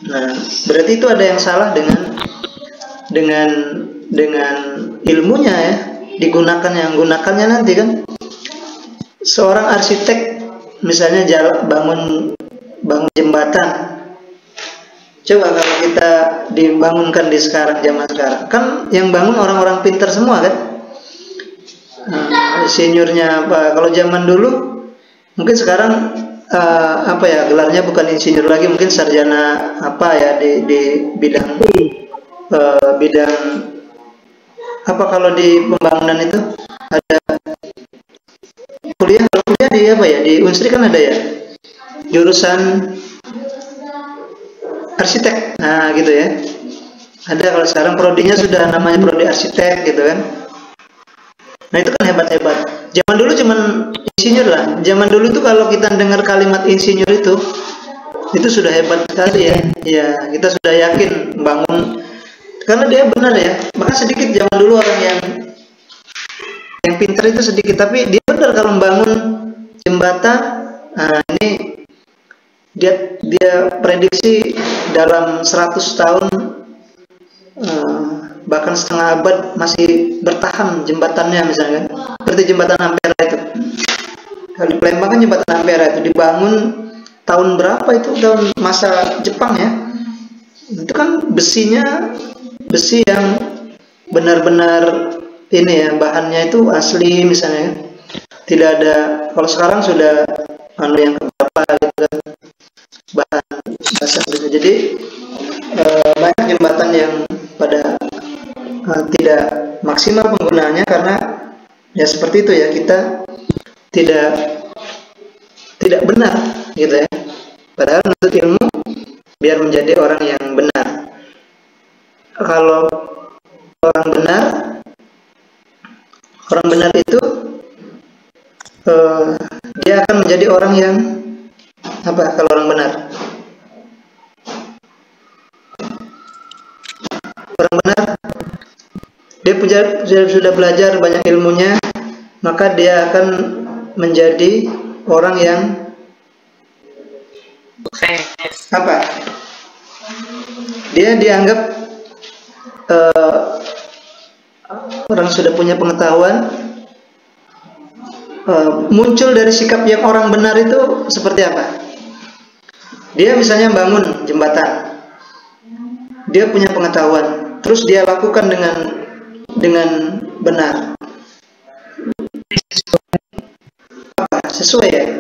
Nah, berarti itu ada yang salah dengan ilmunya ya, gunakannya nanti kan. Seorang arsitek misalnya bangun jembatan. Coba kalau kita dibangunkan di zaman sekarang, kan yang bangun orang-orang pintar semua kan. Insinyurnya apa? Kalau zaman dulu mungkin sekarang gelarnya bukan insinyur lagi, mungkin sarjana apa ya di bidang apa kalau di pembangunan itu ada kuliah di apa ya, di Unsri kan ada ya jurusan arsitek, nah gitu ya. Ada kalau sekarang prodinya sudah namanya prodi arsitek gitu kan. Nah itu kan hebat-hebat. Zaman dulu cuman insinyur lah. Zaman dulu tuh kalau kita dengar kalimat insinyur itu sudah hebat sekali ya. Ya kita sudah yakin bangun karena dia benar ya. Maka sedikit zaman dulu orang yang pintar itu sedikit, tapi dia benar kalau membangun jembatan. Nah ini dia prediksi dalam 100 tahun bahkan setengah abad masih bertahan jembatannya misalnya, seperti jembatan Ampera itu. Kalau di Palembang kan jembatan Ampera itu dibangun tahun berapa itu, tahun masa Jepang ya. Itu kan besi yang benar-benar ini ya, bahannya itu asli misalnya. Tidak ada, kalau sekarang sudah yang keberapa gitu kan, bahan basah gitu. Jadi banyak jembatan yang pada tidak maksimal penggunaannya karena ya seperti itu ya, kita tidak benar gitu ya. Padahal menuntut ilmu biar menjadi orang yang benar. Kalau orang benar itu dia akan menjadi orang yang apa? Kalau orang benar, dia sudah belajar banyak ilmunya, maka dia akan menjadi orang yang apa? Dia dianggap orang sudah punya pengetahuan. Muncul dari sikap yang orang benar itu seperti apa? Dia misalnya bangun jembatan, dia punya pengetahuan, terus dia lakukan dengan benar. Apa? Sesuai ya?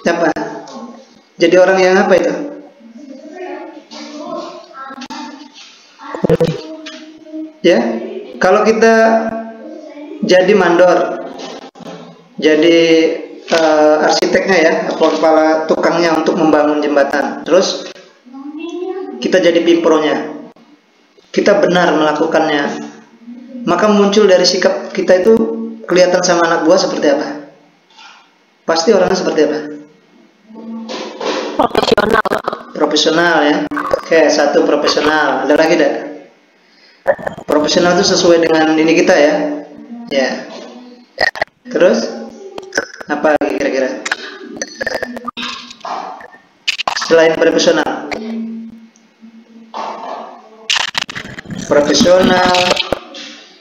Apa? Jadi orang yang apa itu? Ya, kalau kita jadi mandor, jadi arsiteknya ya, atau kepala tukangnya untuk membangun jembatan, terus kita jadi pimpronya, kita benar melakukannya, maka muncul dari sikap kita itu kelihatan sama anak buah seperti apa? Pasti orangnya seperti apa? Profesional. Profesional ya. Oke, satu profesional. Ada lagi tidak? Profesional itu sesuai dengan ini kita ya. Ya. Terus apa lagi kira-kira? Selain profesional. Profesional,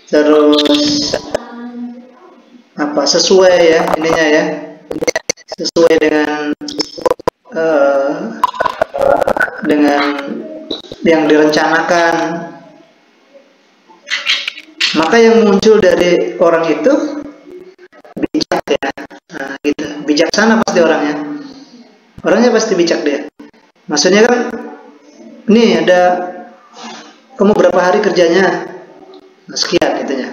terus apa? Sesuai ya ininya ya. Sesuai dengan yang direncanakan. Maka yang muncul dari orang itu bijak ya. Nah, gitu. Bijaksana pasti orangnya. Orangnya pasti bijak dia. Maksudnya kan, nih ada kamu berapa hari kerjanya? Nah, sekian itunya.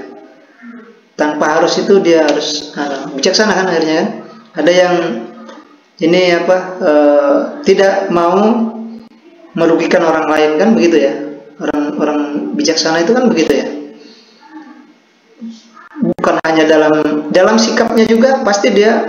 Tanpa harus itu dia harus bijaksana kan akhirnya kan. Ada yang ini apa tidak mau merugikan orang lain kan begitu ya. Orang bijaksana itu kan begitu ya. Bukan hanya dalam sikapnya juga pasti dia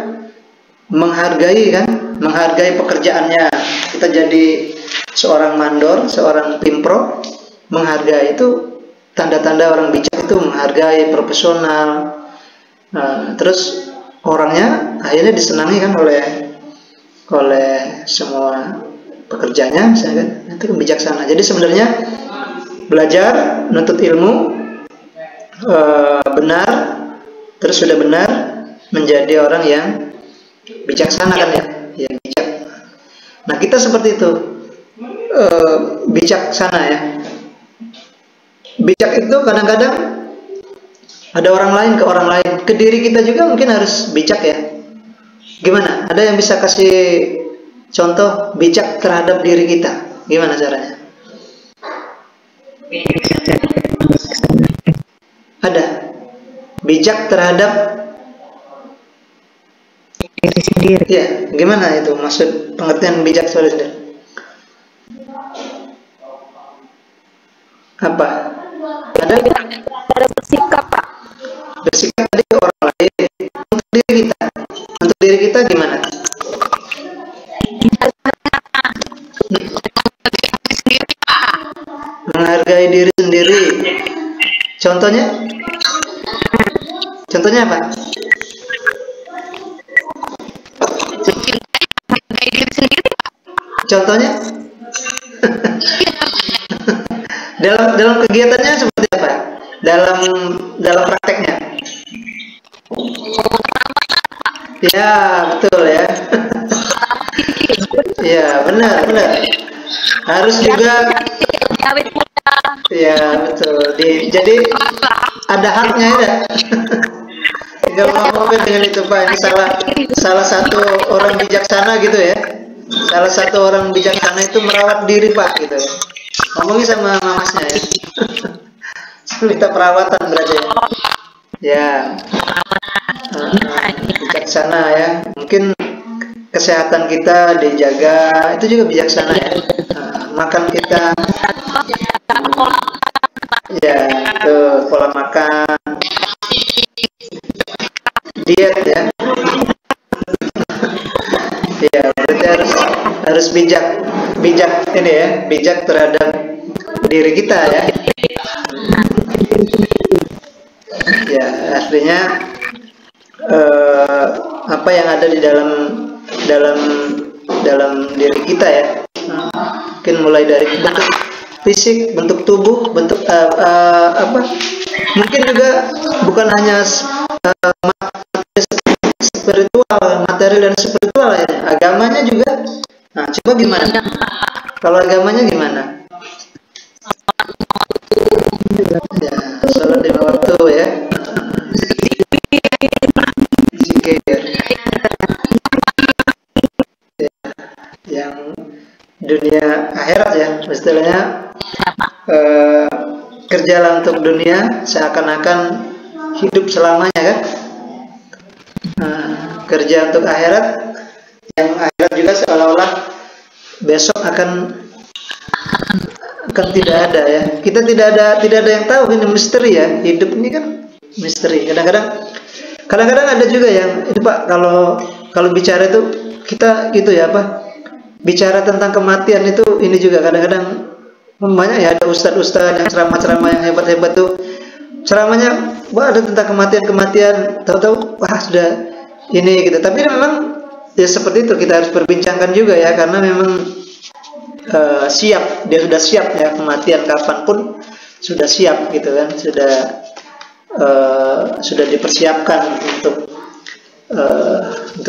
menghargai kan, menghargai pekerjaannya. Kita jadi seorang mandor, seorang pimpro, menghargai itu tanda-tanda orang bijak itu menghargai, profesional. Nah, terus orangnya akhirnya disenangi kan oleh semua pekerjanya, misalnya kan, itu kan bijaksana. Jadi sebenarnya belajar, menuntut ilmu benar, terus sudah benar menjadi orang yang bijaksana kan ya, yang bijak. Nah kita seperti itu, bijaksana ya. Bijak itu kadang-kadang ada orang lain ke orang lain, ke diri kita juga mungkin harus bijak ya. Gimana? Ada yang bisa kasih contoh bijak terhadap diri kita? Gimana caranya? Ada bijak terhadap diri sendiri. ya, gimana itu maksud pengertian bijak sendiri? Apa? Ada bersikap, Pak. bersikap tadi ke orang lain, untuk diri kita. Untuk diri kita gimana? Menghargai diri sendiri. Contohnya? Contohnya apa? Contohnya? dalam kegiatannya seperti apa? Dalam prakteknya? Ya, betul ya. Ya, benar. Harus juga. Ya, betul. Jadi ada haknya ya. Tinggal ngomongin dengan itu Pak. Ini salah satu orang bijaksana gitu ya. Salah satu orang bijaksana itu merawat diri Pak gitu. Ngomongin sama mamasnya ya. Minta perawatan berarti ya. Ya. Bijaksana ya. Mungkin kesehatan kita dijaga, itu juga bijaksana ya. Makan kita ya, itu pola makan, diet ya. Ya, berarti harus bijak ini ya, bijak terhadap diri kita ya. Ya, artinya apa yang ada di dalam diri kita ya. Mungkin mulai dari bentuk fisik, bentuk tubuh, bentuk mungkin juga bukan hanya spiritual, materi dan spiritual ya. Agamanya juga. Nah, coba gimana? Kalau agamanya gimana? Ya, sholat 5 waktu ya. Zikir. Ya, yang dunia akhirat ya, istilahnya kerjalah untuk dunia seakan-akan hidup selamanya kan. Kerja untuk akhirat, yang akhirat juga seolah-olah besok akan tidak ada ya. Kita tidak ada yang tahu, ini misteri ya. Hidup ini kan misteri. Kadang-kadang Kadang-kadang ada juga yang ini Pak, kalau bicara itu kita gitu ya apa? Bicara tentang kematian itu ini juga kadang-kadang banyak ya, ada ustadz-ustadz yang ceramah-ceramah yang hebat-hebat tuh ceramahnya wah ada tentang kematian, tahu-tahu wah sudah ini gitu. Tapi memang ya seperti itu, kita harus perbincangkan juga ya, karena memang siap, dia sudah siap ya, kematian kapanpun sudah siap gitu kan, sudah dipersiapkan untuk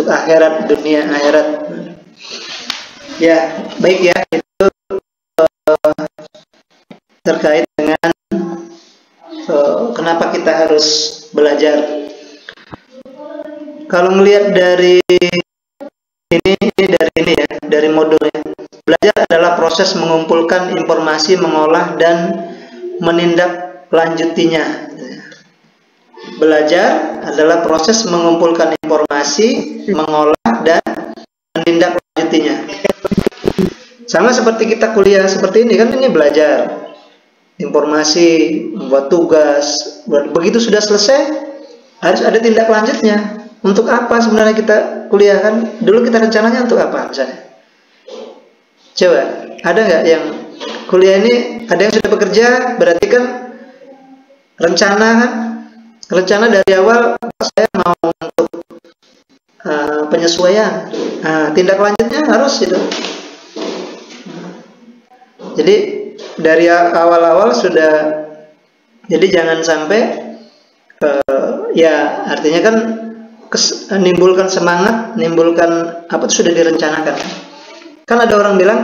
akhirat, dunia akhirat. Ya baik ya, itu terkait dengan kenapa kita harus belajar. Kalau melihat dari dari modulnya, belajar adalah proses mengumpulkan informasi, mengolah dan menindaklanjutinya. Belajar adalah proses mengumpulkan informasi, mengolah dan menindaklanjutinya. Sama seperti kita kuliah seperti ini kan, ini belajar informasi, membuat tugas. Begitu sudah selesai harus ada tindak lanjutnya. Untuk apa sebenarnya kita kuliah kan? Dulu kita rencananya untuk apa misalnya? Coba, ada nggak yang kuliah ini ada yang sudah bekerja? Berarti kan rencana dari awal saya mau untuk penyesuaian. Tindak lanjutnya harus itu. Jadi dari awal-awal sudah, jadi jangan sampai ya artinya kan nimbulkan semangat, nimbulkan apa itu sudah direncanakan. Kan ada orang bilang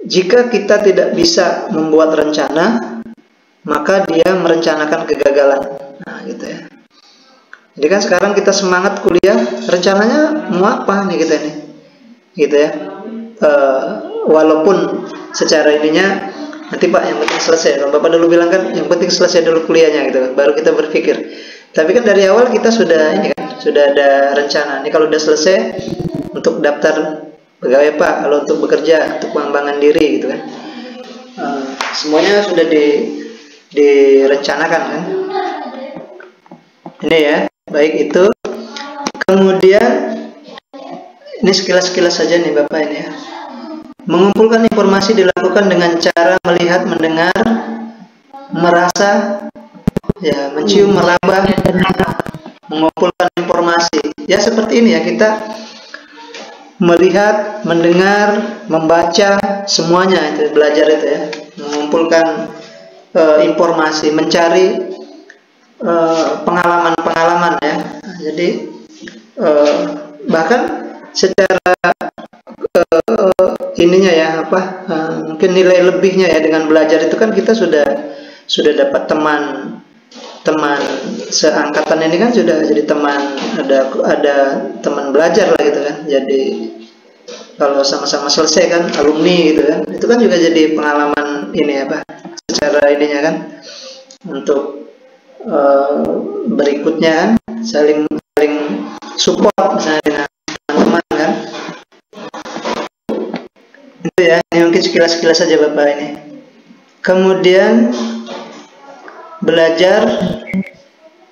jika kita tidak bisa membuat rencana, maka dia merencanakan kegagalan. Nah, gitu ya. Jadi kan sekarang kita semangat kuliah, rencananya mau apa nih kita nih, gitu ya. Walaupun secara ininya nanti Pak yang penting selesai. Kalau Bapak dulu bilang kan yang penting selesai dulu kuliahnya gitu, baru kita berpikir. Tapi kan dari awal kita sudah ini kan, sudah ada rencana. Ini kalau udah selesai untuk daftar pegawai Pak, kalau untuk bekerja, untuk pengembangan diri gitu kan. Semuanya sudah direncanakan kan. Ini ya, baik itu. Kemudian ini sekilas-sekilas saja nih Bapak ini ya. Mengumpulkan informasi dilakukan dengan cara melihat, mendengar, merasa, ya, mencium, meraba, mengumpulkan informasi. Ya seperti ini ya, kita melihat, mendengar, membaca, semuanya itu belajar itu ya. Mengumpulkan informasi, mencari pengalaman-pengalaman ya. Jadi bahkan secara ininya ya apa mungkin nilai lebihnya ya dengan belajar itu kan kita sudah dapat teman seangkatan ini kan sudah jadi teman, ada teman belajar lah gitu kan. Jadi kalau sama-sama selesai kan alumni gitu kan, itu kan juga jadi pengalaman ini apa secara ininya kan untuk berikutnya kan saling support misalnya dengan teman-teman kan. Itu ya, ini mungkin sekilas-sekilas saja Bapak ini. Kemudian belajar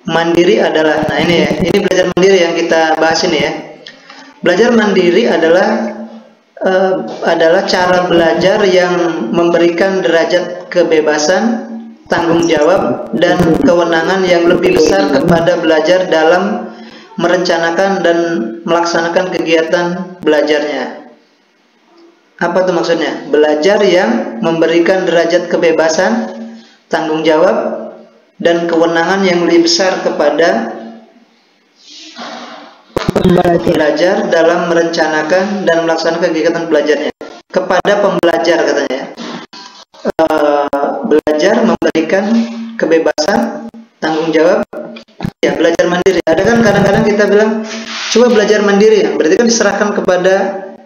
mandiri adalah, nah ini ya, ini belajar mandiri yang kita bahas ini ya. Belajar mandiri adalah cara belajar yang memberikan derajat kebebasan, tanggung jawab, dan kewenangan yang lebih besar kepada belajar dalam merencanakan dan melaksanakan kegiatan belajarnya. Apa itu maksudnya? Belajar yang memberikan derajat kebebasan, tanggung jawab, dan kewenangan yang lebih besar kepada belajar dalam merencanakan dan melaksanakan kegiatan belajarnya. Kepada pembelajar katanya. Belajar memberikan kebebasan, tanggung jawab, ya belajar mandiri. Ada kan kadang-kadang kita bilang coba belajar mandiri, ya. Berarti kan diserahkan kepada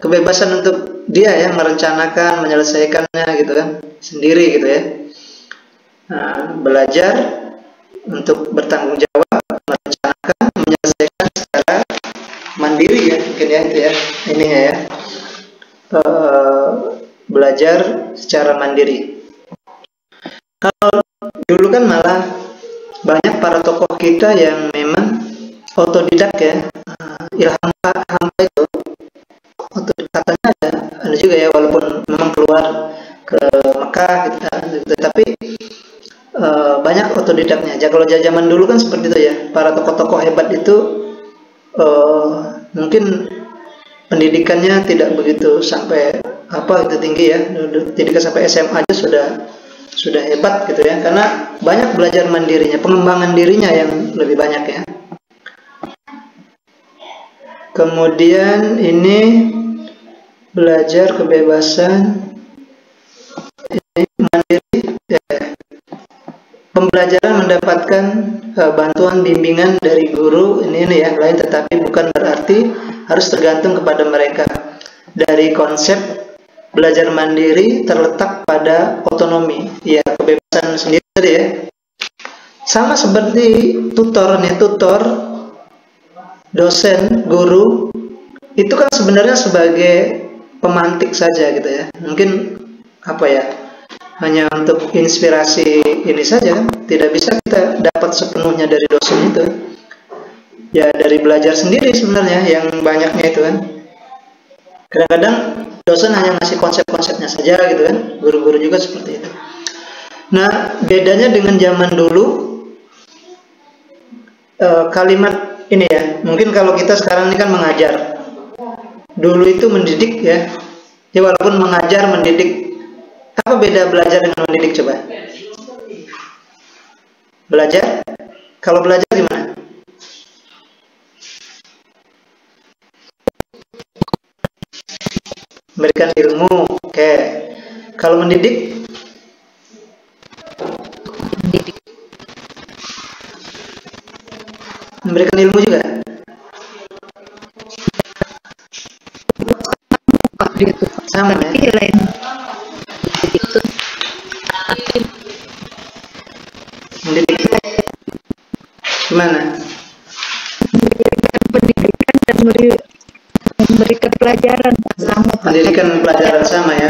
kebebasan untuk dia yang merencanakan, menyelesaikannya gitu kan, sendiri gitu ya. Belajar untuk bertanggung jawab, merencanakan, menyelesaikan secara mandiri ya, mungkin ya itu ya, ininya ya. Belajar secara mandiri. Kalau dulu kan malah banyak para tokoh kita yang memang otodidak ya. Ilham Hamka itu katanya ada juga ya, walaupun memang keluar ke Mekah gitu, tapi banyak otodidaknya aja. Kalau zaman dulu kan seperti itu ya, para tokoh-tokoh hebat itu mungkin pendidikannya tidak begitu sampai itu tinggi ya, pendidikan sampai SMA aja sudah hebat gitu ya, karena banyak belajar mandirinya, pengembangan dirinya yang lebih banyak ya. Kemudian ini belajar kebebasan, ini mandiri ya. Pembelajaran mendapatkan bantuan bimbingan dari guru ini ya lain, tetapi bukan berarti harus tergantung kepada mereka. Dari konsep belajar mandiri terletak pada otonomi ya, kebebasan sendiri tadi ya. Sama seperti tutor, dosen, guru itu kan sebenarnya sebagai pemantik saja gitu ya. Mungkin hanya untuk inspirasi ini saja kan. Tidak bisa kita dapat sepenuhnya dari dosen itu. Ya dari belajar sendiri sebenarnya yang banyaknya itu kan. Kadang-kadang dosen hanya ngasih konsep-konsepnya saja gitu kan. Guru-guru juga seperti itu. Nah, bedanya dengan zaman dulu, kalimat ini ya, mungkin kalau kita sekarang ini kan mengajar, dulu itu mendidik ya. Ya walaupun mengajar, mendidik, apa beda belajar dengan mendidik coba? Belajar, kalau belajar gimana? Memberikan ilmu, oke. Kalau mendidik? Memberikan ilmu juga? Sama ya? Iya, lain. Mendidik gimana? Pendidikan dan memberikan pelajaran sama. Pendidikan pelajaran sama ya.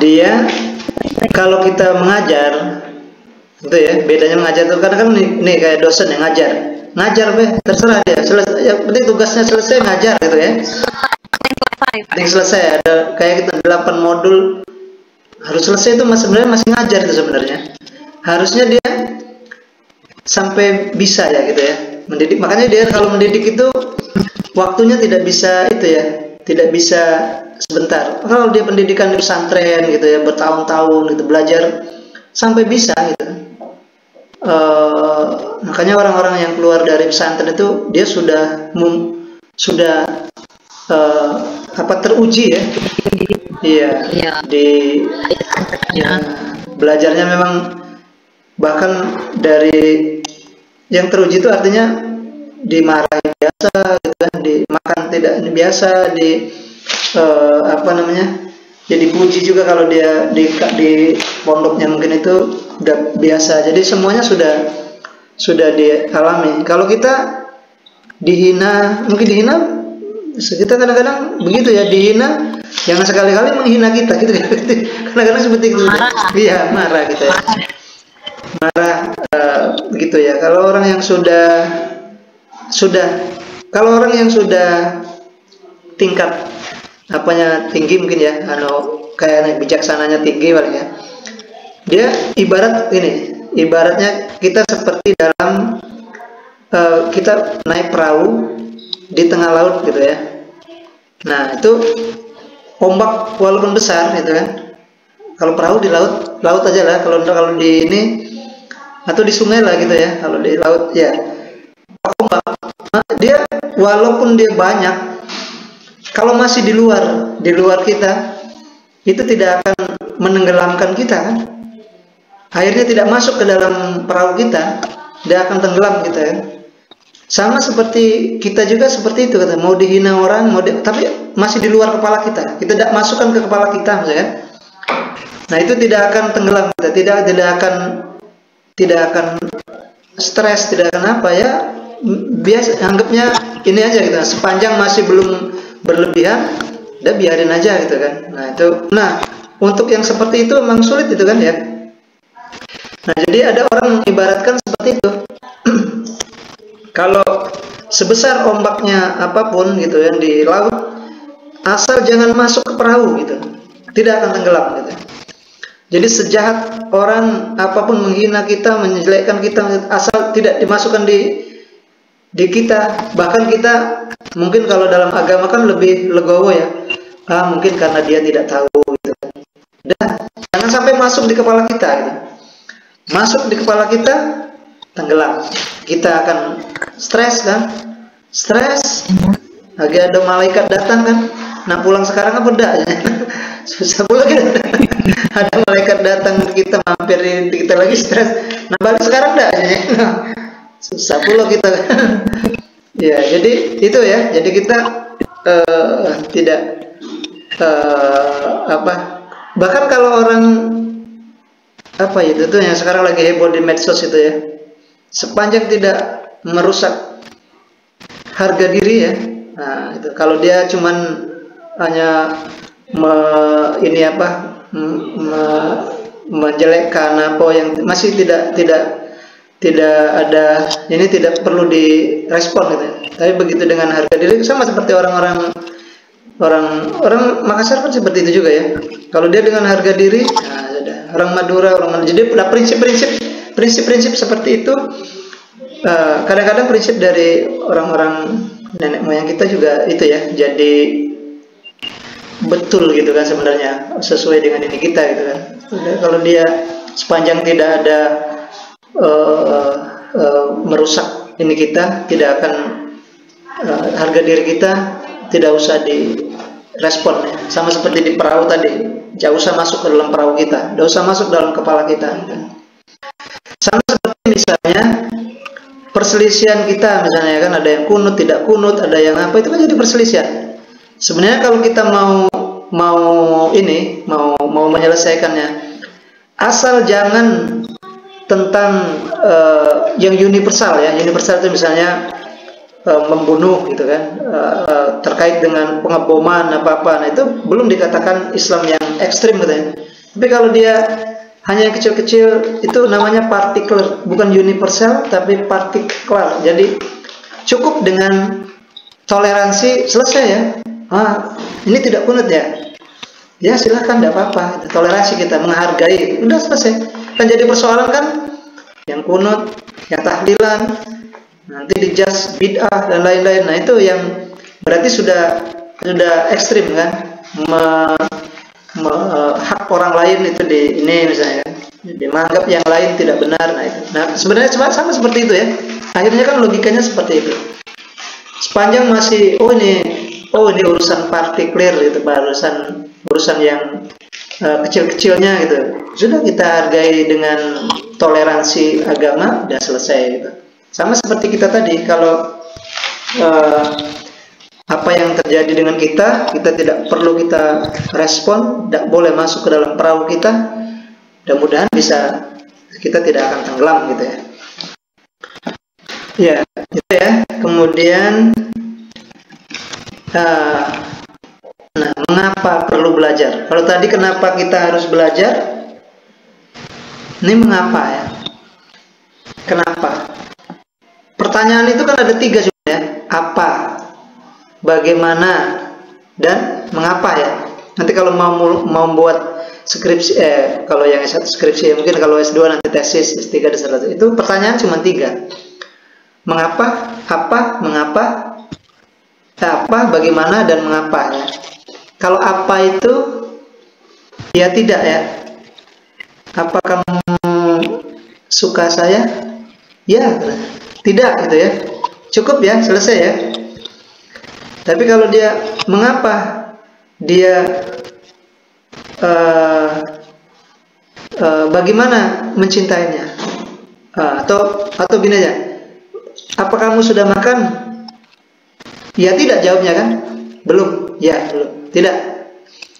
Dia kalau kita mengajar itu ya, bedanya mengajar itu karena kan nih kayak dosen yang ngajar terserah dia, selesai yang penting tugasnya selesai, ngajar gitu ya, penting selesai. Ada kayak kita 8 modul harus selesai, itu sebenarnya masih ngajar itu sebenarnya. Harusnya dia sampai bisa ya gitu ya mendidik. Makanya dia kalau mendidik itu waktunya tidak bisa itu ya, tidak bisa sebentar. Kalau dia pendidikan di pesantren gitu ya, bertahun-tahun gitu belajar sampai bisa gitu. Makanya orang-orang yang keluar dari pesantren itu dia sudah teruji ya. Iya. Belajarnya memang bahkan dari yang teruji itu artinya dimarahi biasa gitu kan, dimakan tidak biasa, jadi puji juga kalau dia di pondoknya mungkin itu udah biasa. Jadi semuanya sudah dialami. Kalau kita dihina, mungkin dihina, kita kadang-kadang begitu ya, dihina, jangan sekali-kali menghina kita gitu. Kadang-kadang seperti itu. Iya, marah gitu ya. Marah gitu ya. Kalau orang yang kalau orang yang sudah tingkat tinggi mungkin ya, kayak bijaksananya tinggi paling ya. Dia ibaratnya kita seperti dalam kita naik perahu di tengah laut gitu ya. Nah itu ombak walaupun besar gitu kan. Kalau perahu di laut aja lah. Kalau di ini atau di sungai lah gitu ya. Kalau di laut ya ombak. Nah, dia walaupun dia banyak, kalau masih di luar kita, itu tidak akan menenggelamkan kita kan. Airnya tidak masuk ke dalam perahu kita, dia akan tenggelam kita kan. Sama seperti kita juga seperti itu, kata mau dihina orang, tapi masih di luar kepala kita. Kita tidak masukkan ke kepala kita, misalkan. Nah itu tidak akan tenggelam kita, tidak akan stres, tidak akan apa ya. Biasa anggapnya ini aja gitu. Sepanjang masih belum berlebihan, udah biarin aja gitu kan. Nah untuk yang seperti itu memang sulit itu kan ya. Nah jadi ada orang mengibaratkan seperti itu. Kalau sebesar ombaknya apapun gitu ya di laut, asal jangan masuk ke perahu gitu, tidak akan tenggelam gitu. Jadi sejahat orang apapun menghina kita, menjelekkan kita, asal tidak dimasukkan di kita. Bahkan kita mungkin kalau dalam agama kan lebih legowo ya. Mungkin karena dia tidak tahu gitu. Dan jangan sampai masuk di kepala kita gitu. Masuk di kepala kita, tenggelam. Kita akan stres kan? Stres. Lagi ada malaikat datang kan? Nah pulang sekarang apa enggak? Susah pula kita. Ada malaikat datang kita mampirin kita lagi stres. Nah balik sekarang enggak? Susah pula kita. Ya jadi itu ya. Jadi kita tidak bahkan kalau orang apa itu tuh yang sekarang lagi heboh di medsos itu ya, sepanjang tidak merusak harga diri ya, nah itu kalau dia cuman hanya menjelekkan apa yang masih tidak ada, ini tidak perlu direspon gitu ya. Tapi begitu dengan harga diri sama seperti orang Makassar kan seperti itu juga ya. Kalau dia dengan harga diri, nah, orang Madura, jadi pada prinsip seperti itu. Kadang-kadang prinsip dari orang-orang nenek moyang kita juga itu ya, jadi betul gitu kan sebenarnya, sesuai dengan ini kita gitu kan. Kalau dia sepanjang tidak ada merusak ini kita, tidak akan harga diri kita tidak usah direspon ya. Sama seperti di perahu tadi, jangan usah masuk ke dalam perahu kita, tidak usah masuk dalam kepala kita gitu. Sama seperti misalnya perselisihan kita, misalnya kan ada yang kunut, tidak kunut, ada yang apa, itu kan jadi perselisihan. Sebenarnya kalau kita mau menyelesaikannya, asal jangan tentang yang universal ya. Universal itu misalnya membunuh gitu kan, terkait dengan pengeboman apa-apa. Nah itu belum dikatakan Islam yang ekstrim katanya. Tapi kalau dia hanya yang kecil-kecil, itu namanya partikular, bukan universal tapi partikular. Jadi cukup dengan toleransi, selesai ya. Ini tidak kunut ya. Ya silahkan, tidak apa-apa. Toleransi kita, menghargai, udah selesai. Kan jadi persoalan kan, yang kunut, yang tahlilan, nanti dijudge bid'ah dan lain-lain. Nah itu yang berarti sudah ekstrim kan, hak orang lain itu ini misalnya kan, menganggap yang lain tidak benar. Nah itu. Nah sebenarnya sama seperti itu ya. Akhirnya kan logikanya seperti itu. Sepanjang masih ini urusan partikular gitu, urusan yang kecil-kecilnya gitu, sudah kita hargai dengan toleransi agama, udah selesai gitu. Sama seperti kita tadi, kalau apa yang terjadi dengan kita tidak perlu kita respon, tidak boleh masuk ke dalam perahu kita. Mudah-mudahan kita tidak akan tenggelam gitu ya. Ya, itu ya. Kemudian nah, mengapa perlu belajar? Kalau tadi kenapa kita harus belajar? Ini mengapa ya? Kenapa? Pertanyaan itu kan ada 3 sebenarnya. Apa, bagaimana, dan mengapa ya. Nanti kalau mau buat skripsi, kalau yang S1 skripsi, mungkin kalau S2 nanti tesis, S3 disertasi. Itu pertanyaan cuma 3. Mengapa, apa, mengapa, bagaimana, dan mengapa ya. Kalau apa itu ya tidak ya. Apa kamu suka saya? Ya, tidak gitu ya. Cukup ya, selesai ya. Tapi kalau dia mengapa, dia bagaimana mencintainya, atau gini aja, apa kamu sudah makan? Ya tidak, jawabnya kan, belum, ya belum, tidak.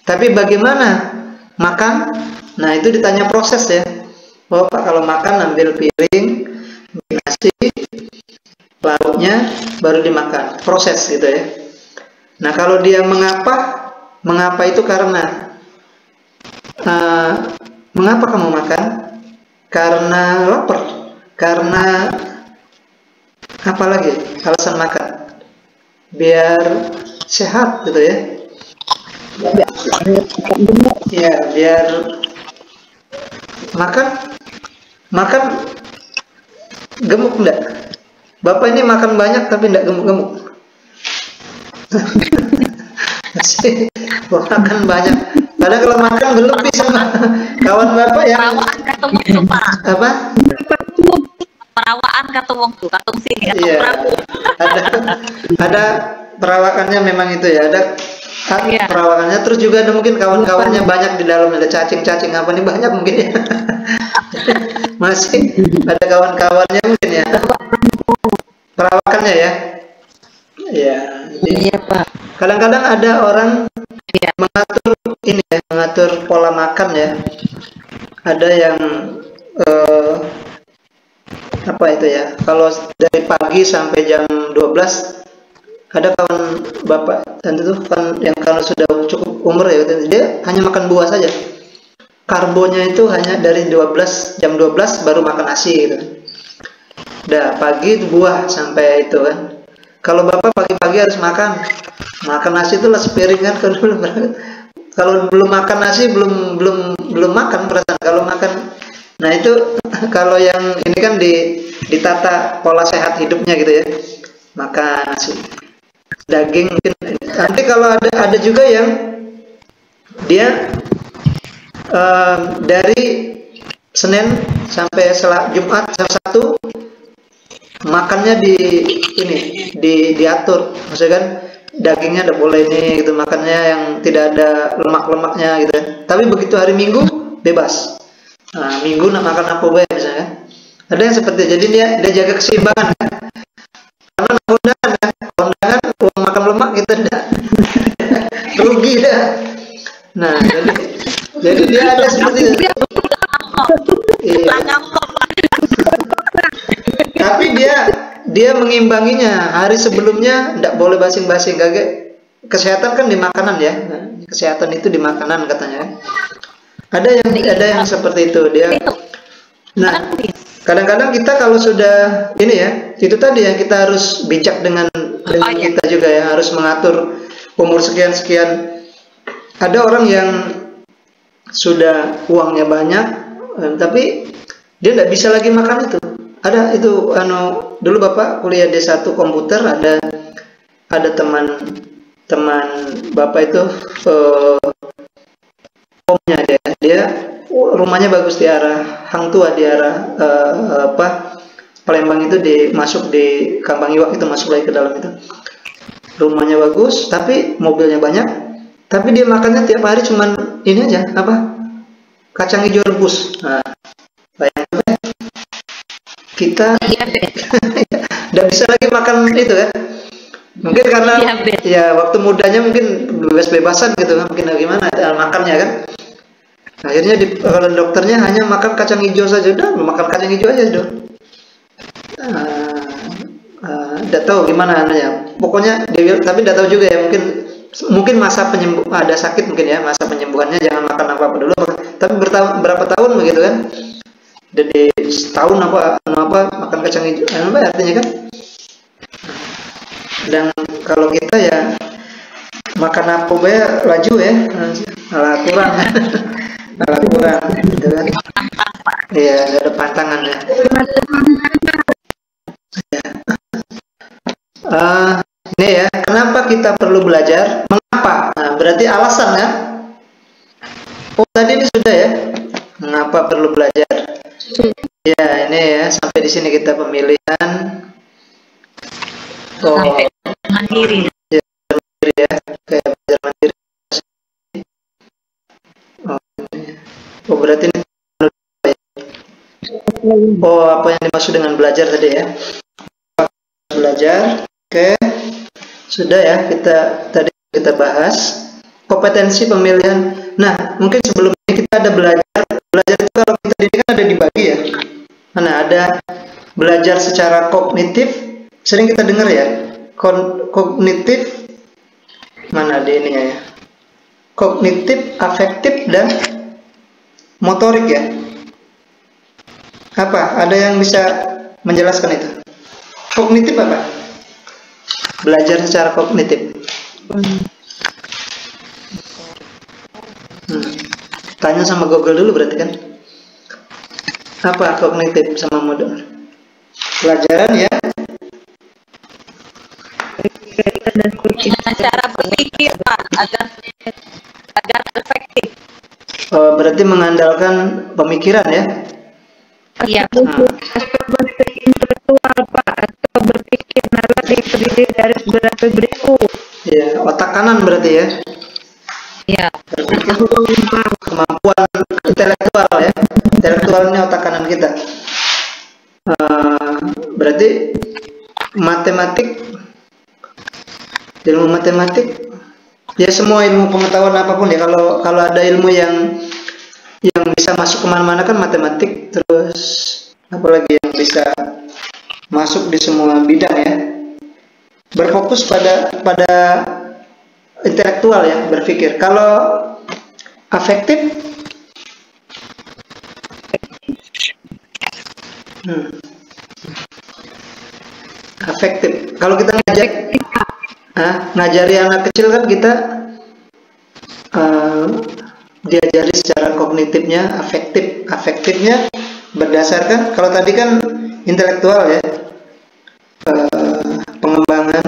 Tapi bagaimana makan? Nah itu ditanya proses ya. Oh Pak, kalau makan ambil piring, nasi, lauknya, baru dimakan, proses gitu ya. Nah kalau dia mengapa itu karena mengapa kamu makan? Karena lapar, karena Apalagi alasan makan? Biar sehat gitu ya. Ya, biar makan gemuk enggak? Bapak ini makan banyak tapi enggak gemuk-gemuk. Makan banyak. Karena kalau makan berlebih sama kawan bapak ya. Perawaan katung tuh Pak. Apa? Perawaan katung tuh, katung sini, katung Iya. perahu. Ada perawakannya memang itu ya. Ada Iya. perawakannya. Terus juga ada mungkin kawan-kawannya banyak di dalam, ada cacing-cacing apa nih banyak mungkin ya. Masih ada kawan-kawannya mungkin ya. Perawakannya ya. Ya. Iya Pak. Kadang-kadang ada orang Iya. mengatur ini ya, mengatur pola makan ya. Ada yang apa itu ya? Kalau dari pagi sampai jam 12 ada kawan bapak dan itu kan yang kalau sudah cukup umur ya, dia hanya makan buah saja. Karbonya itu hanya dari jam 12 baru makan nasi gitu. Udah pagi itu buah sampai itu kan. Kalau bapak pagi-pagi harus makan nasi itu lah sepiring kan. Kalau belum makan nasi belum makan perasaan kalau makan. Nah itu kalau yang ini kan ditata pola sehat hidupnya gitu ya. Makan nasi, daging mungkin. Nanti kalau ada juga yang dia dari Senin sampai Jumat jam 1 makannya diatur, maksudnya kan dagingnya tidak boleh ini gitu, makannya yang tidak ada lemak-lemaknya gitu kan. Tapi begitu hari Minggu bebas. Nah, Minggu nak makan apa boleh misalnya kan. Ada yang seperti jadi dia jaga keseimbangan kan. Karena kondangan uang makan lemak kita tidak rugi dah. Nah, jadi dia ada seperti itu. Iya. Tapi dia mengimbanginya. Hari sebelumnya tidak boleh basing-basing. Kagak. Kesehatan kan di makanan ya. Nah, kesehatan itu di makanan katanya. Ada yang seperti itu dia. Nah, kadang-kadang kita kalau sudah ini ya, itu tadi ya, kita harus bijak dengan kita juga ya, harus mengatur umur sekian-sekian. Ada orang yang sudah uangnya banyak, tapi dia tidak bisa lagi makan itu. Ada itu dulu bapak kuliah D1 komputer, ada teman bapak itu omnya dia rumahnya bagus di arah Hang Tua, di arah Palembang itu, masuk di Kambang Iwak itu, masuk lagi ke dalam itu. Rumahnya bagus tapi mobilnya banyak, tapi dia makannya tiap hari cuman ini aja, kacang hijau rebus. Nah, bayangkan kita tidak bisa lagi makan itu kan. Mungkin karena ya waktu mudanya mungkin bebas-bebasan gitu kan, mungkin gimana makannya kan. Akhirnya kalau dokternya hanya makan kacang hijau saja, udah makan kacang hijau aja sudah. Tidak tahu gimana anaknya. Pokoknya dia, tapi tidak tahu juga ya, mungkin masa penyembuh, ada sakit mungkin ya, masa penyembuhannya jangan makan apa-apa dulu. Tapi berapa tahun begitu kan? Jadi setahun makan kacang hijau, apa artinya kan? Dan kalau kita ya makan apa ya laju ya, malah kurang, malah kurang, gitu kan? Iya, nggak ada pantangan ya. Ini ya, kenapa kita perlu belajar? Mengapa? Nah, berarti alasan kan? Oh, tadi ini sudah ya. Mengapa perlu belajar? Ya, ini ya, sampai di sini kita pemilihan. Oh, Mandiri. ya, mandiri ya, kayak belajar mandiri. Oh, berarti ini. Oh, apa yang dimaksud dengan belajar tadi ya? Belajar. Oke, sudah ya, tadi kita bahas kompetensi pemilihan. Nah, mungkin sebelumnya kita ada belajar itu kalau kita ini kan ada dibagi ya. Mana ada belajar secara kognitif, sering kita dengar ya, kognitif, mana ada ininya ya, kognitif, afektif, dan motorik ya. Apa? Ada yang bisa menjelaskan itu? Kognitif apa? Belajar secara kognitif. Tanya sama Google dulu berarti kan. Apa kognitif sama modal? Pelajaran ya. Dengan cara berpikir Pak agar efektif. Oh, berarti mengandalkan pemikiran ya. Iya. Aspek berpikir intelektual Pak, atau berpikir naratif terdiri dari beberapa berikut. Ya, otak kanan berarti ya. Iya. Kemampuan intelektual ya. Intelektualnya otak kanan kita. Berarti matematik, ilmu matematik, ya semua ilmu pengetahuan apapun ya. Kalau ada ilmu yang bisa masuk kemana-mana kan matematik. Terus apalagi yang bisa masuk di semua bidang ya. Berfokus pada intelektual ya, berpikir. Kalau afektif, afektif. Kalau kita ngajari anak kecil kan kita diajari secara kognitifnya, afektifnya berdasarkan, kalau tadi kan intelektual ya, pengembangan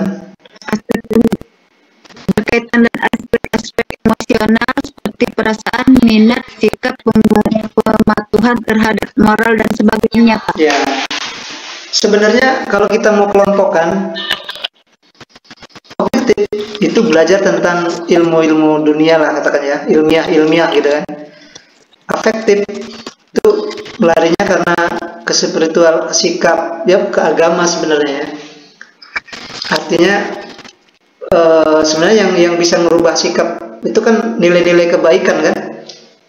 Berkaitan dengan aspek-aspek emosional seperti perasaan, minat, sikap, pematuhan terhadap moral dan sebagainya Pak. ya. Sebenarnya kalau kita mau kelompokkan, kognitif itu belajar tentang ilmu-ilmu dunia lah katakan ya, ilmiah gitu kan. Afektif itu larinya karena ke spiritual, ke sikap, ya ke agama sebenarnya ya. Artinya sebenarnya yang bisa merubah sikap itu kan nilai-nilai kebaikan kan.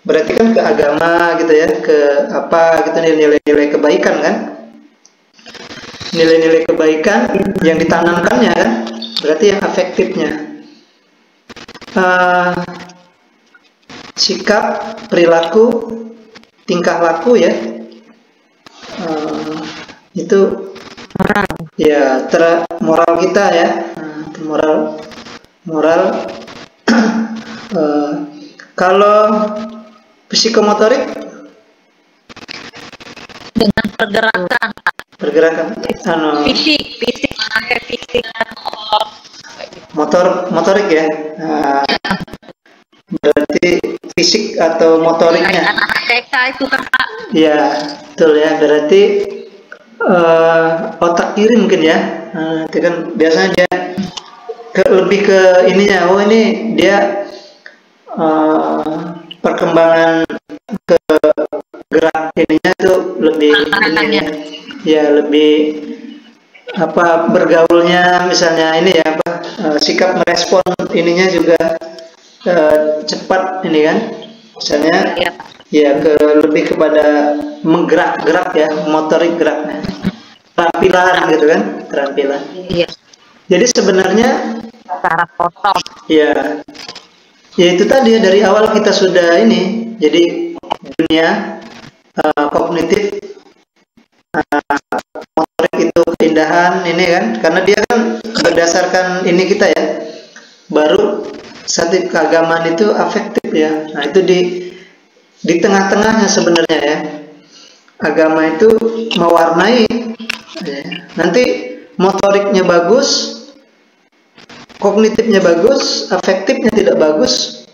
Berarti kan ke agama gitu ya, ke apa gitu, nilai-nilai kebaikan kan. Nilai-nilai kebaikan yang ditanamkannya kan, berarti yang afektifnya. Sikap, perilaku, tingkah laku ya, itu Moral. ya moral kita ya. Itu moral. Kalau psikomotorik Dengan pergerakan fisik pakai fisik dan motorik ya. Berarti fisik atau motoriknya. anak TK itu kan Pak. Ya, betul ya. Berarti otak kiri mungkin ya. Itu kan biasanya dia lebih ke ininya. Oh ini dia perkembangan ke gerak ininya tuh lebih ini ya, lebih apa, bergaulnya misalnya ini ya, apa, sikap merespon ininya juga cepat ini kan, misalnya Iya. ya lebih kepada menggerak ya, motorik geraknya, keterampilan gitu kan, keterampilan. Iya. Jadi sebenarnya Cara potong. ya itu tadi ya, dari awal kita sudah ini, jadi dunia kognitif, motorik itu keindahan ini kan, karena dia kan berdasarkan ini kita ya, baru satu keagamaan itu afektif ya. Nah itu di tengah-tengahnya sebenarnya ya, agama itu mewarnai ya. Nanti motoriknya bagus, kognitifnya bagus, afektifnya tidak bagus.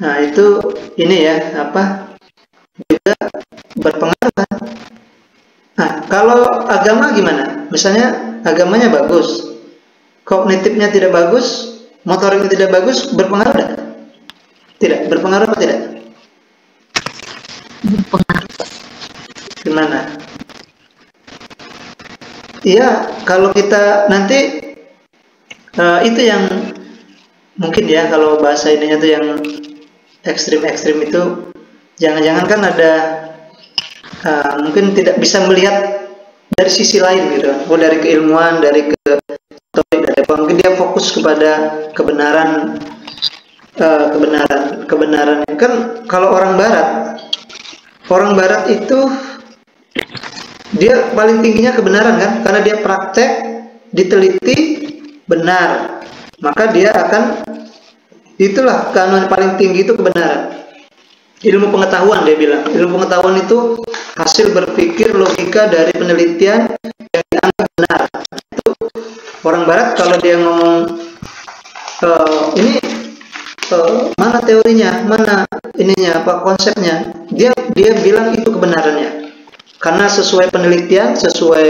Nah itu ini ya, apa, juga berpengaruh kan. Nah kalau agama gimana? Misalnya agamanya bagus, kognitifnya tidak bagus, motoriknya tidak bagus, berpengaruh tidak? Tidak berpengaruh apa tidak? Berpengaruh. Gimana? Iya, kalau kita nanti itu yang mungkin ya, kalau bahasa ininya tuh yang ekstrim itu, jangan-jangan kan ada mungkin tidak bisa melihat dari sisi lain gitu, dari keilmuan, dari dari apa, mungkin dia fokus kepada kebenaran kan. Kalau orang barat itu dia paling tingginya kebenaran kan, karena dia praktek diteliti benar, maka dia akan, itulah kanon paling tinggi itu kebenaran. Ilmu pengetahuan, dia bilang ilmu pengetahuan itu hasil berpikir logika dari penelitian yang dianggap benar. Itu orang barat kalau dia ngomong ini mana teorinya, mana ininya, apa konsepnya, dia bilang itu kebenarannya karena sesuai penelitian, sesuai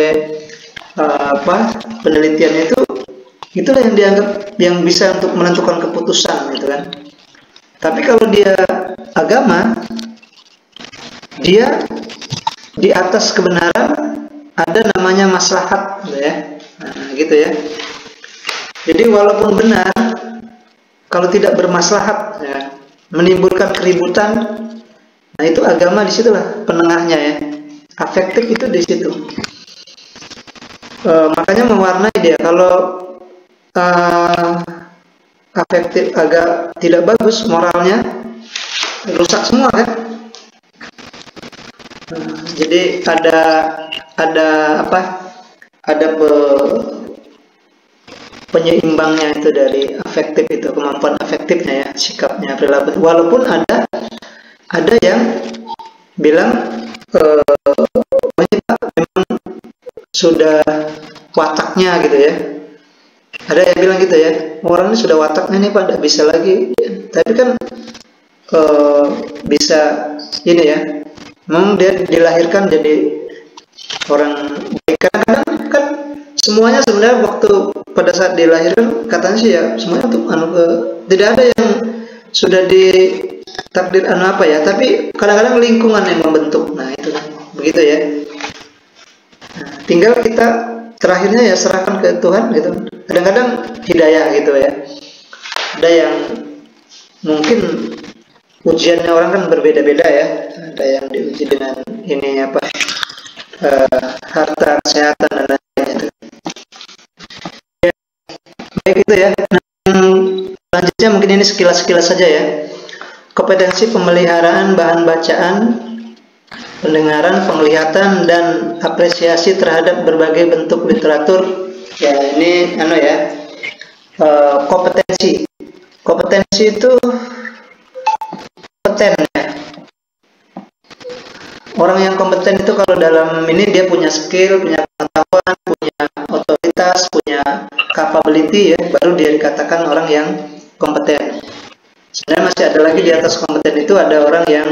penelitian itulah yang dianggap yang bisa untuk menentukan keputusan gitu kan. Tapi kalau dia agama, dia di atas kebenaran ada namanya maslahat gitu ya. Nah, gitu ya. Jadi walaupun benar, kalau tidak bermaslahat ya, menimbulkan keributan, nah itu agama di situlah penengahnya ya. Afektif itu di situ. Makanya mewarnai dia. Kalau afektif agak tidak bagus, moralnya rusak semua kan. Jadi ada penyeimbangnya itu dari afektif itu, kemampuan afektifnya ya, sikapnya, perilaku. Walaupun ada yang bilang memang sudah wataknya gitu ya. Ada yang bilang gitu ya, orang ini sudah wataknya nih Pak, tidak bisa lagi. Tapi kan bisa ini ya, memang dia dilahirkan jadi orang baik. Kadang-kadang kan semuanya sebenarnya waktu pada saat dilahirkan katanya sih ya semuanya tuh tidak ada yang sudah ditakdir tapi kadang-kadang lingkungan yang membentuk. Nah itu begitu ya. Nah, tinggal kita terakhirnya ya serahkan ke Tuhan gitu. Kadang-kadang hidayah gitu ya. Ada yang mungkin ujiannya orang kan berbeda-beda ya. Ada yang diuji dengan ini harta, kesehatan dan lain-lain itu. Ya, baik itu ya. Nah, selanjutnya mungkin ini sekilas-sekilas saja ya. Kompetensi pemeliharaan bahan bacaan, pendengaran, penglihatan, dan apresiasi terhadap berbagai bentuk literatur. Ya ini kompetensi. Kompetensi itu kompeten ya. Orang yang kompeten itu kalau dalam ini dia punya skill, punya pengetahuan, punya otoritas, punya capability ya, baru dia dikatakan orang yang kompeten. Sebenarnya masih ada lagi di atas kompeten itu ada orang yang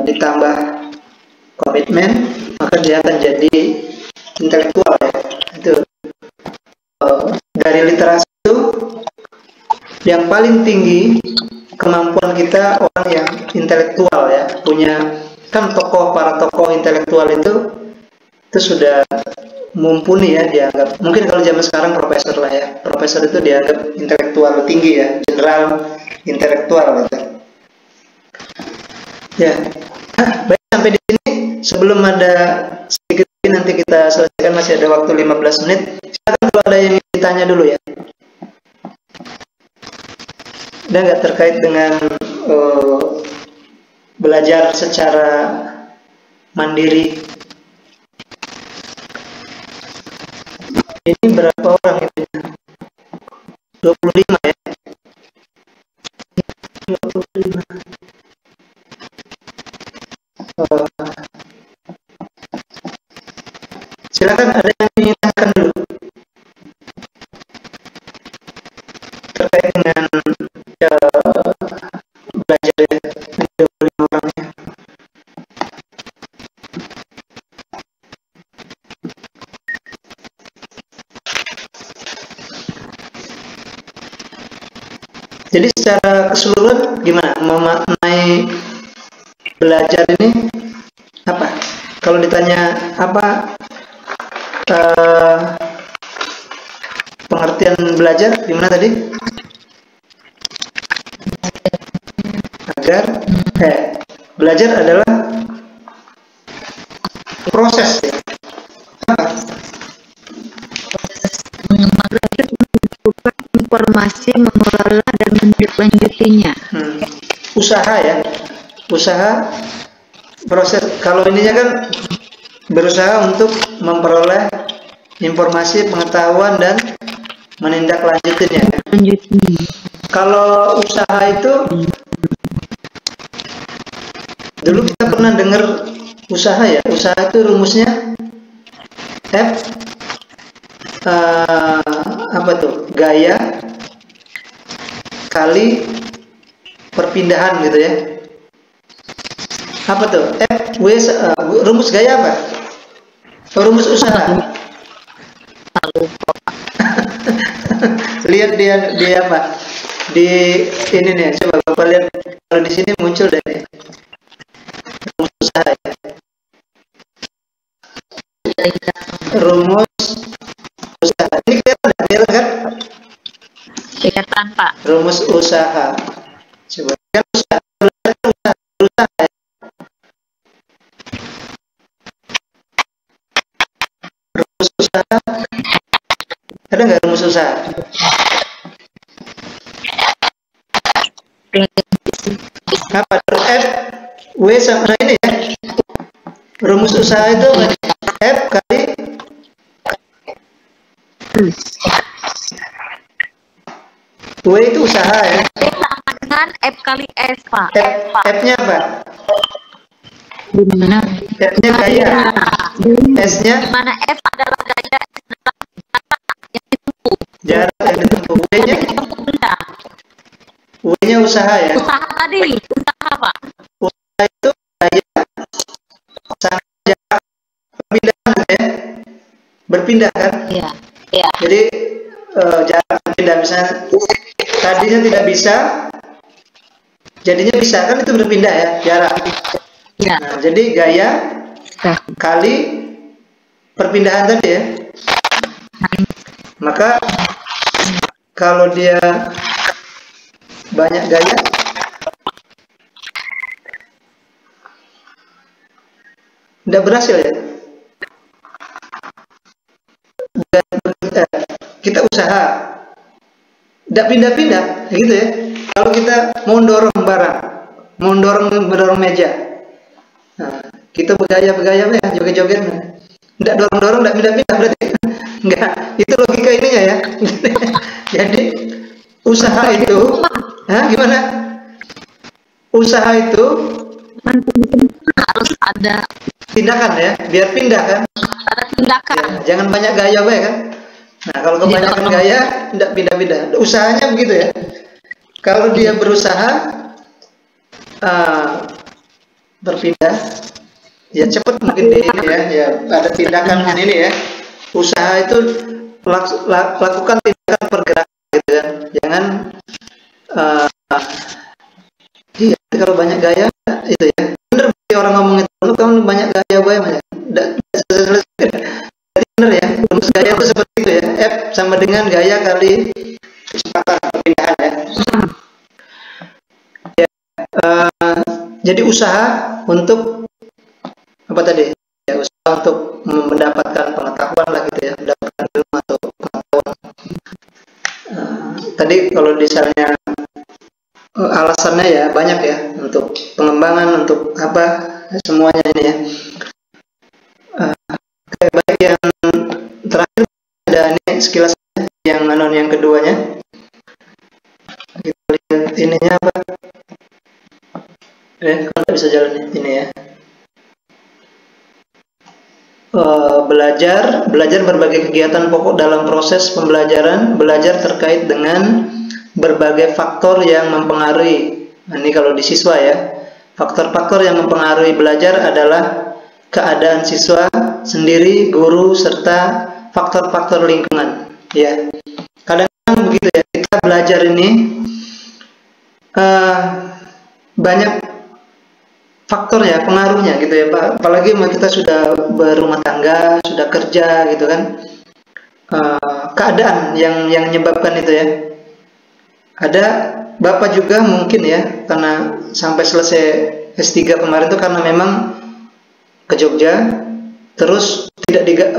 ditambah komitmen, maka dia akan jadi intelektual ya. Itu dari literasi itu yang paling tinggi kemampuan kita orang yang intelektual ya, punya kan para tokoh intelektual itu sudah mumpuni ya dianggap. Mungkin kalau zaman sekarang profesor lah ya, profesor itu dianggap intelektual tinggi ya, general intelektual gitu. Ya, baik sampai di sini. Sebelum ada sedikit lagi nanti kita selesaikan, masih ada waktu 15 menit. Silakan kalau ada yang ditanya dulu ya. Ada nggak terkait dengan belajar secara mandiri? Ini berapa orang itu? 25 ya. 25. Silakan ada yang ingin tanyakan dulu terkait dengan belajar ya, 25 orangnya. Jadi secara keseluruhan gimana memaknai belajar ini apa? Kalau ditanya apa pengertian belajar gimana tadi? Belajar adalah proses ya. Apa? Belajar mengumpulkan informasi, mengelola dan menindaklanjutinya. Usaha ya, usaha proses. Kalau ininya kan berusaha untuk memperoleh informasi, pengetahuan, dan menindaklanjutinya. Lanjutnya. Kalau usaha itu, dulu kita pernah dengar usaha ya. Usaha itu rumusnya F apa tuh? Gaya kali perpindahan gitu ya. Apa tuh? F W rumus gaya apa? Rumus usaha. Lihat dia apa? Di ini nih, coba Bapak lihat, kalau di sini muncul deh nih. Rumus usaha ya. Rumus usaha. Ini kelihatan kan? Kelihatan, Pak. Rumus usaha. Coba kan usaha ya. Rumus usaha. Ada nggak rumus usaha? Apa? F W sama ini ya. Rumus usaha itu F kali W itu usaha ya. Sama dengan F kali S, Pak. F-nya apa? Di mana? F-nya gaya. S-nya Di mana F adalah gaya yang ditempuh. jarak yang ditempuh. W-nya Benda. W-nya usaha ya. Usaha tadi, usaha, Pak. Usaha itu gaya sama jarak perpindahan ya. Berpindah kan? Iya. Iya. Jadi jarak berpindah, misalnya tadinya tidak bisa, jadinya bisa kan, itu berpindah ya jarak. Iya. Nah, jadi gaya kali perpindahan tadi ya. Maka kalau dia banyak gaya, tidak berhasil ya. Kita usaha tidak pindah-pindah gitu ya. Kalau kita mau dorong barang, mau dorong meja, nah, kita bergaya ya, joget-joget, tidak dorong tidak pindah-pindah berarti enggak. Itu logika ininya ya. Jadi usaha itu gimana? Usaha itu Harus ada tindakan ya, biar pindah kan. tindakan. Ya, jangan banyak gaya ya kan. Nah, kalau kebanyakan gaya, tidak pindah-pindah. Usahanya begitu ya. Kalau dia berusaha berpindah, ya cepat mungkin di ini ya ada tindakan ini ya. Usaha itu lakukan tindakan pergerakan gitu kan. Jangan iya, kalau banyak gaya itu ya. Bener orang ngomong itu, kamu banyak gaya banyak. Benar ya, rumus gaya itu seperti itu ya. F sama dengan gaya kali kecepatan perpindahan ya. Jadi usaha untuk apa tadi? Ya, usaha untuk mendapatkan pengetahuan lah gitu ya, mendapatkan ilmu atau pengetahuan. Tadi kalau misalnya alasannya ya banyak ya, untuk pengembangan, untuk apa, semuanya ini ya. Baik, yang terakhir ada ini sekilas yang keduanya. Kita lihat ininya apa? Kalau nggak bisa jalan ini ya. Belajar berbagai kegiatan pokok dalam proses pembelajaran. Belajar terkait dengan berbagai faktor yang mempengaruhi. Nah, ini kalau di siswa ya. Faktor-faktor yang mempengaruhi belajar adalah keadaan siswa sendiri, guru, serta faktor-faktor lingkungan. Ya, kadang-kadang begitu ya, kita belajar ini banyak faktor ya, pengaruhnya gitu ya, apalagi kita sudah berumah tangga, sudah kerja gitu kan, keadaan yang menyebabkan itu ya. Ada Bapak juga mungkin ya, karena sampai selesai S3 kemarin itu karena memang ke Jogja, terus tidak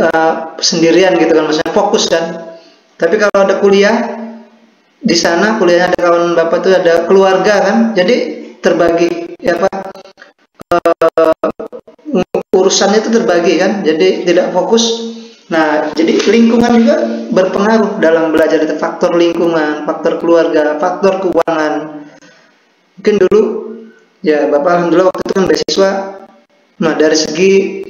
sendirian gitu kan, maksudnya fokus kan. Tapi kalau ada kuliah di sana, kuliahnya ada kawan Bapak tuh, ada keluarga kan, jadi terbagi ya Pak, urusannya itu terbagi kan, jadi tidak fokus Nah, jadi lingkungan juga berpengaruh dalam belajar itu. Faktor lingkungan, faktor keluarga, faktor keuangan. Mungkin dulu, ya Bapak alhamdulillah waktu itu kan beasiswa. Nah, dari segi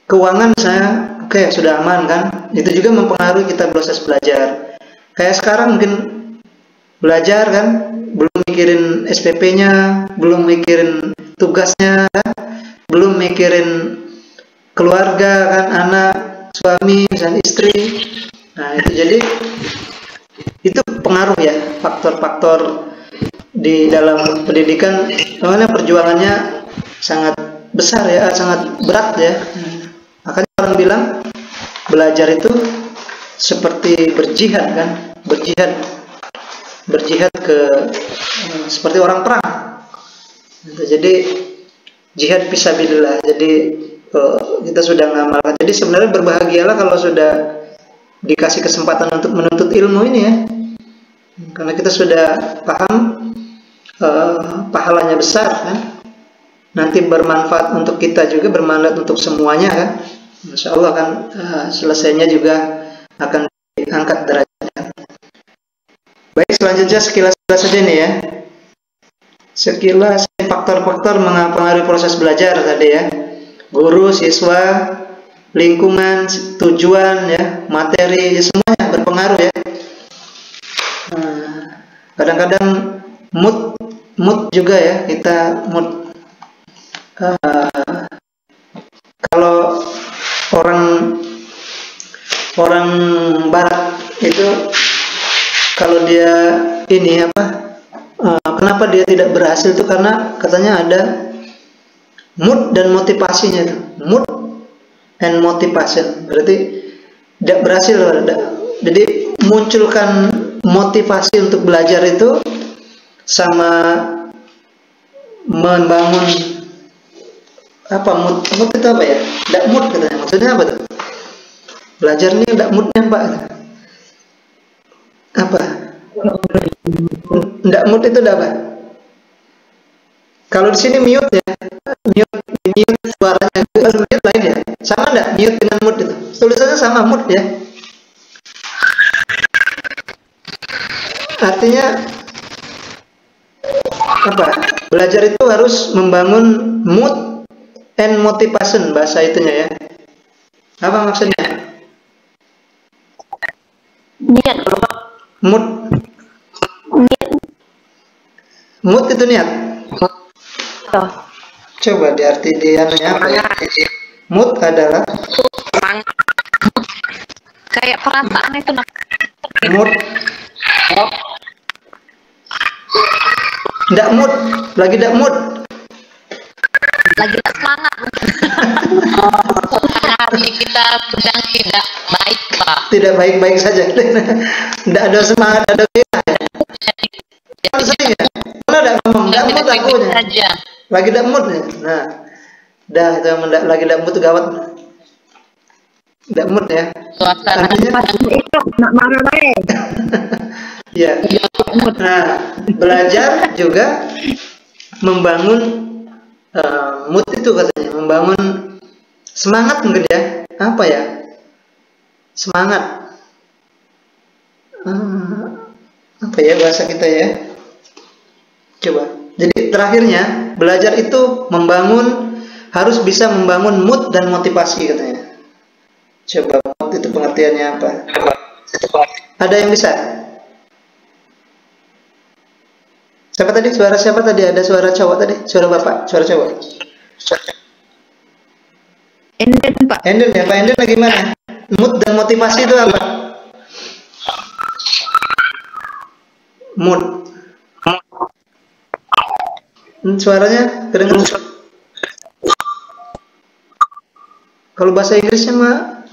keuangan saya, oke, sudah aman kan. Itu juga mempengaruhi kita proses belajar. Kayak sekarang mungkin belajar kan, belum mikirin SPP-nya, belum mikirin tugasnya, belum mikirin keluarga kan, anak, suami, misalnya istri. Nah itu jadi itu pengaruh ya, faktor-faktor di dalam pendidikan. Karena perjuangannya sangat besar ya, sangat berat ya. Makanya orang bilang belajar itu seperti berjihad kan, berjihad ke seperti orang perang. Jadi jihad fisabilillah. Jadi kita sudah ngamalkan. Jadi sebenarnya berbahagialah kalau sudah dikasih kesempatan untuk menuntut ilmu ini ya. Karena kita sudah paham pahalanya besar kan. Nanti bermanfaat untuk kita juga, bermanfaat untuk semuanya kan. Masya Allah kan, selesainya juga akan diangkat derajatnya. Baik, selanjutnya sekilas saja nih ya. Sekilas faktor-faktor mempengaruhi proses belajar tadi ya. Guru, siswa, lingkungan, tujuan ya, materi, semuanya berpengaruh ya. Kadang-kadang mood juga ya, kita mood. Kalau orang barat itu kalau dia ini kenapa dia tidak berhasil itu karena katanya ada mood dan motivasinya itu. Mood and motivation berarti tidak berhasil. Jadi munculkan motivasi untuk belajar itu sama membangun mood itu apa ya? Tidak mood katanya. Maksudnya apa tuh? Belajar ini tidak moodnya Pak. Apa? Tidak mood itu apa? Kalau di sini mute ya, mute suaranya. Kalau mute lain ya, sama enggak mute dengan mood itu? Tulisannya sama mood ya. Artinya apa? Belajar itu harus membangun mood and motivation bahasa itunya ya. Apa maksudnya? Niat Mood. Mood itu niat. Coba diarti di anunya apa ya? Mood adalah kayak perasaan itu. Mood. Nggak mood, lagi nggak mood. Lagi tak semangat. Karena hati kita sedang tidak baik, Pak. Tidak baik-baik saja. Tidak ada semangat, ada gairah. Kan sering ya? Mana tidak ngomong, tidak mood aku nya. Lagi tidak mood ya. Nah, dah itu lagi tidak mood gawat. Tidak mood ya. Suasana nak marah baik. Ya. Nah, belajar juga membangun mood itu katanya, membangun semangat mungkin ya. Apa ya? Semangat. Apa ya bahasa kita ya? Coba. Jadi terakhirnya belajar itu harus bisa membangun mood dan motivasi katanya. Coba mood itu pengertiannya apa? Ada yang bisa? Siapa tadi? Suara siapa tadi? Ada suara cowok tadi? Suara bapak? Suara cowok? Enden Pak. Enden ya? Pak Enden lagi mana? Mood dan motivasi itu apa? Mood. Suaranya kedengaran. Kalau bahasa Inggrisnya mah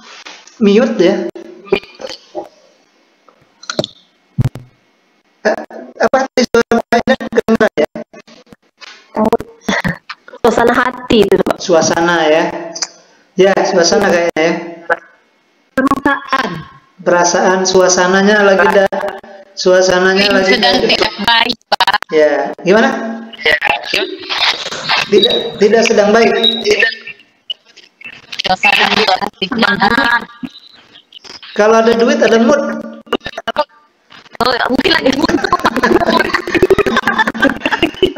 mute ya. Apa tadi suara Pak Enden kedengaran ya? suasana hati itu, Pak. Suasana ya. Ya, suasana kayaknya ya. Perasaan suasananya lagi sedang tidak baik, Pak. Ya, gimana? Tidak sedang baik. suasana pikiran. Kalau ada duit ada mood. Oh, mungkin lagi butuh.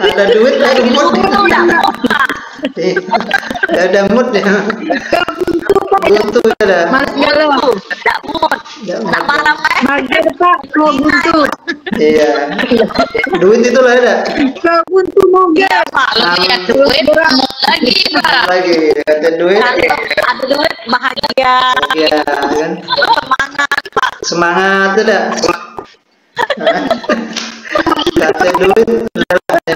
Ada duit ada mood. Udah. Ada mood ya. Buntu ada. Mas galau. Tidak mood. Nggak mood. Tak marah, Pak. Mager Pak, kau buntu. Iya. Duit itu lah ada. Kau buntu moga. Pak, lebih ada duit lagi, Pak. Lagi ada duit. Ada duit bahagia. Ya kan. Semangat, Pak. Semangat ada. Kata duit adalah ya.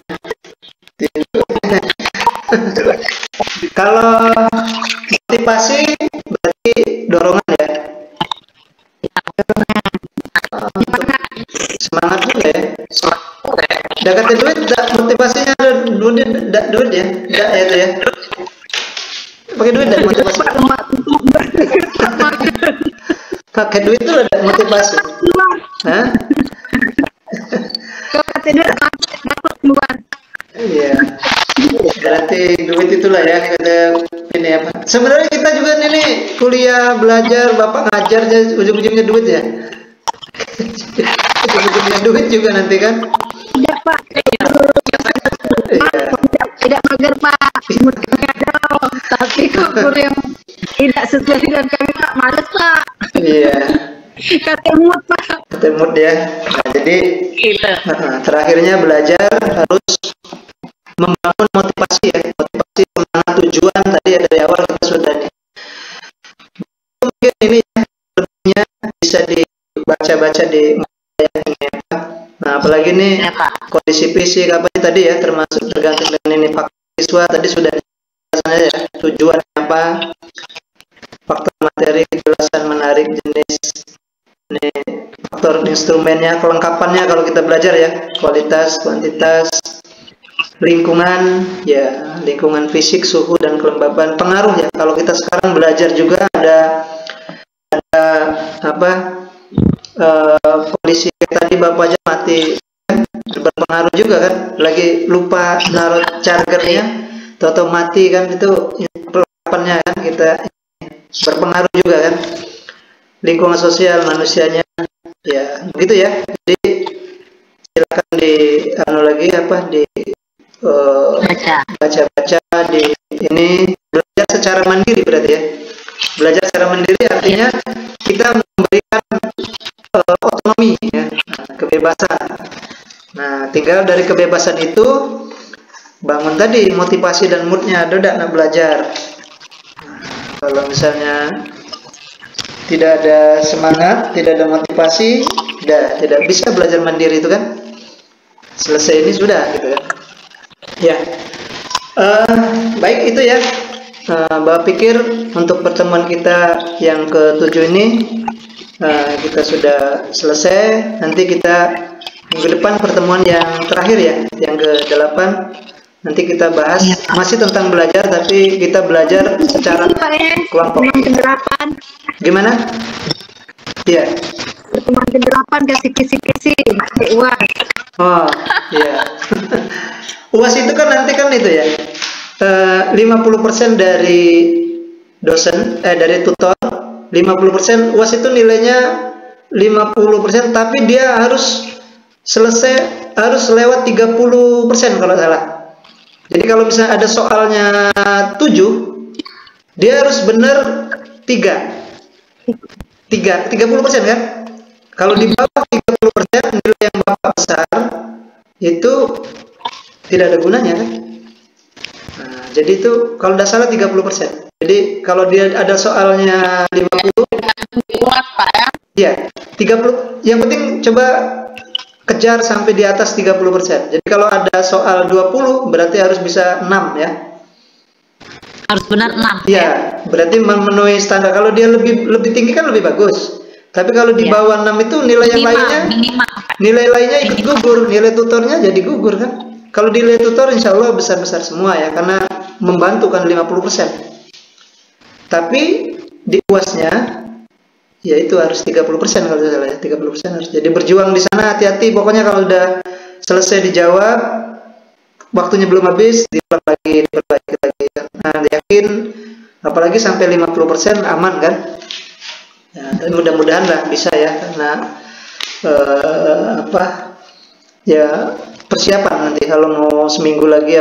Kalau motivasi berarti dorongan ya. Semangat juga ya. Udah kata duit, motivasinya ada duit ya, enggak ya itu ya. Pakai duit dan motivasi. Pakai duit itu ada motivasi. Hah? Kau kata dia dapat keluar. Iya. Berarti duit itulah ya kata ini apa? Sebenarnya kita juga ini kuliah belajar, bapak ngajar ujung-ujungnya duit ya. Ujung-ujungnya duit juga nanti kan? Tidak Pak. Iya. Tidak mager Pak. Mood kami ada. Tapi kau guru yang tidak sesuai dengan kami Pak, males Pak. Iya. Kata mood Pak. Ketemu ya. Nah, jadi Gitu. terakhirnya belajar harus membangun motivasi ya, motivasi semangat tujuan tadi ya dari awal kita sudah nih. Mungkin ini ya, lebihnya bisa dibaca-baca di ini ya. Nah apalagi nih Ya, Pak. kondisi fisik apa tadi ya termasuk tergantung dengan ini faktor siswa tadi sudah dijelasan ya tujuan apa, faktor materi, kejelasan, menarik, jenis, ini faktor instrumennya, kelengkapannya kalau kita belajar ya, kualitas, kuantitas, lingkungan ya, lingkungan fisik, suhu dan kelembaban, pengaruh ya. Kalau kita sekarang belajar juga ada apa kondisi tadi bapak aja mati kan, berpengaruh juga kan, lagi lupa naruh chargernya, atau mati kan, itu kelengkapannya kan kita berpengaruh juga kan, lingkungan sosial manusianya ya begitu ya. Jadi silakan di lagi apa di baca-baca di ini, belajar secara mandiri berarti ya. Belajar secara mandiri artinya kita memberikan otonomi ya, kebebasan. Nah, tinggal dari kebebasan itu bangun tadi motivasi dan moodnya ada nak belajar. Kalau misalnya tidak ada semangat, tidak ada motivasi, tidak bisa belajar mandiri itu kan. Selesai ini sudah gitu kan. Ya, baik itu ya. Bapak pikir untuk pertemuan kita yang ke-7 ini kita sudah selesai. Nanti kita minggu depan pertemuan yang terakhir ya, yang ke-8. Nanti kita bahas masih tentang belajar, tapi kita belajar secara kelompok. Pertemuan ke-8. Gimana? Iya. Pertemuan ke-8 kasih kisi-kisi UAS. Oh, iya. UAS itu kan nanti kan itu ya. 50% dari dosen dari tutor, 50% UAS itu nilainya 50%, tapi dia harus selesai, harus lewat 30% kalau salah. Jadi kalau misalnya ada soalnya 7, dia harus benar 30% kan? Kalau di bawah 30% nilai yang bapak besar itu tidak ada gunanya kan? Nah, jadi itu kalau tidak salah 30%. Jadi kalau dia ada soalnya 50, Kuat, Pak ya. ya 30. Yang penting coba kejar sampai di atas 30%. Jadi kalau ada soal 20 berarti harus bisa 6 ya. Harus benar 6. Iya, berarti memenuhi standar. Kalau dia lebih tinggi kan lebih bagus. Tapi kalau di bawah 6 itu nilai yang lainnya, nilai lainnya ikut gugur, nilai tutornya jadi gugur kan. Kalau nilai tutor insya Allah besar-besar semua ya, karena membantu kan 50%. Tapi di UASnya ya itu harus 30% kalau tidak salah ya, 30% harus. Jadi berjuang di sana, hati-hati. Pokoknya kalau udah selesai dijawab, waktunya belum habis, diulang lagi. Nah, yakin Apalagi sampai 50% aman kan? Ya, tapi mudah-mudahan lah bisa ya, karena ya persiapan nanti kalau mau seminggu lagi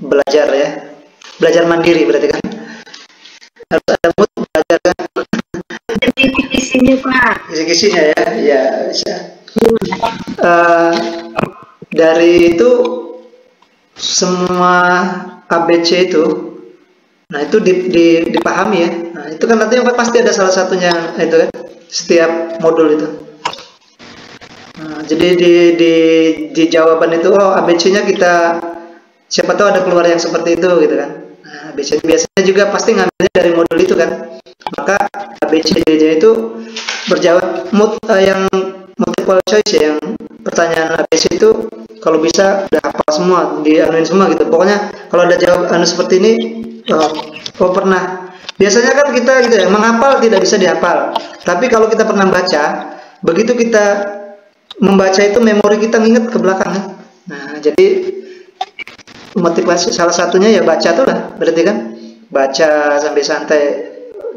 belajar ya, belajar mandiri berarti kan harus ada mood belajar kan. Kisi-kisinya Pak. Kisi-kisinya ya bisa. Dari itu semua ABC itu, nah itu dipahami ya. Nah itu kan nantinya pasti ada salah satunya itu kan, setiap modul itu. Nah, jadi di jawaban itu ABC-nya kita siapa tahu ada keluar yang seperti itu gitu kan. Nah, ABC biasanya juga pasti ngambilnya dari modul itu kan. Maka ABC-nya itu berjawab yang multiple choice ya, yang pertanyaan ABC itu kalau bisa udah hafal semua, dianuin semua gitu. Pokoknya kalau ada jawab seperti ini, pernah. Biasanya kan kita gitu ya, menghafal tidak bisa dihafal. Tapi kalau kita pernah baca, begitu kita membaca itu memori kita nginget ke belakang kan. Nah, jadi motivasi salah satunya ya baca tuh lah, berarti kan baca sampai santai.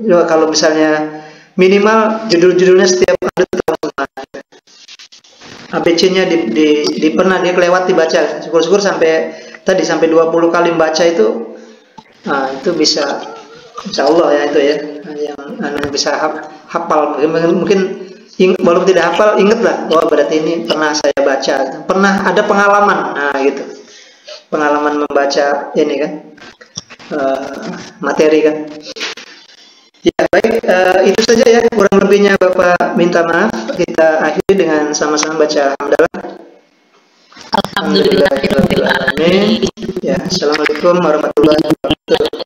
Kalau misalnya minimal judul-judulnya setiap ada tahu semua. ABC-nya di pernah dia kelewat dibaca. Syukur-syukur sampai 20 kali membaca itu. Nah, itu bisa insyaallah ya itu ya. Yang bisa hafal mungkin walaupun tidak hafal inget lah, berarti ini pernah saya baca, pernah ada pengalaman. Nah, gitu. Pengalaman membaca ini kan. Materi kan. Ya baik, itu saja ya, kurang lebihnya Bapak minta maaf. Kita akhiri dengan sama-sama baca hamdalah. Alhamdulillahirabbil alamin. Ya, assalamualaikum warahmatullahi wabarakatuh.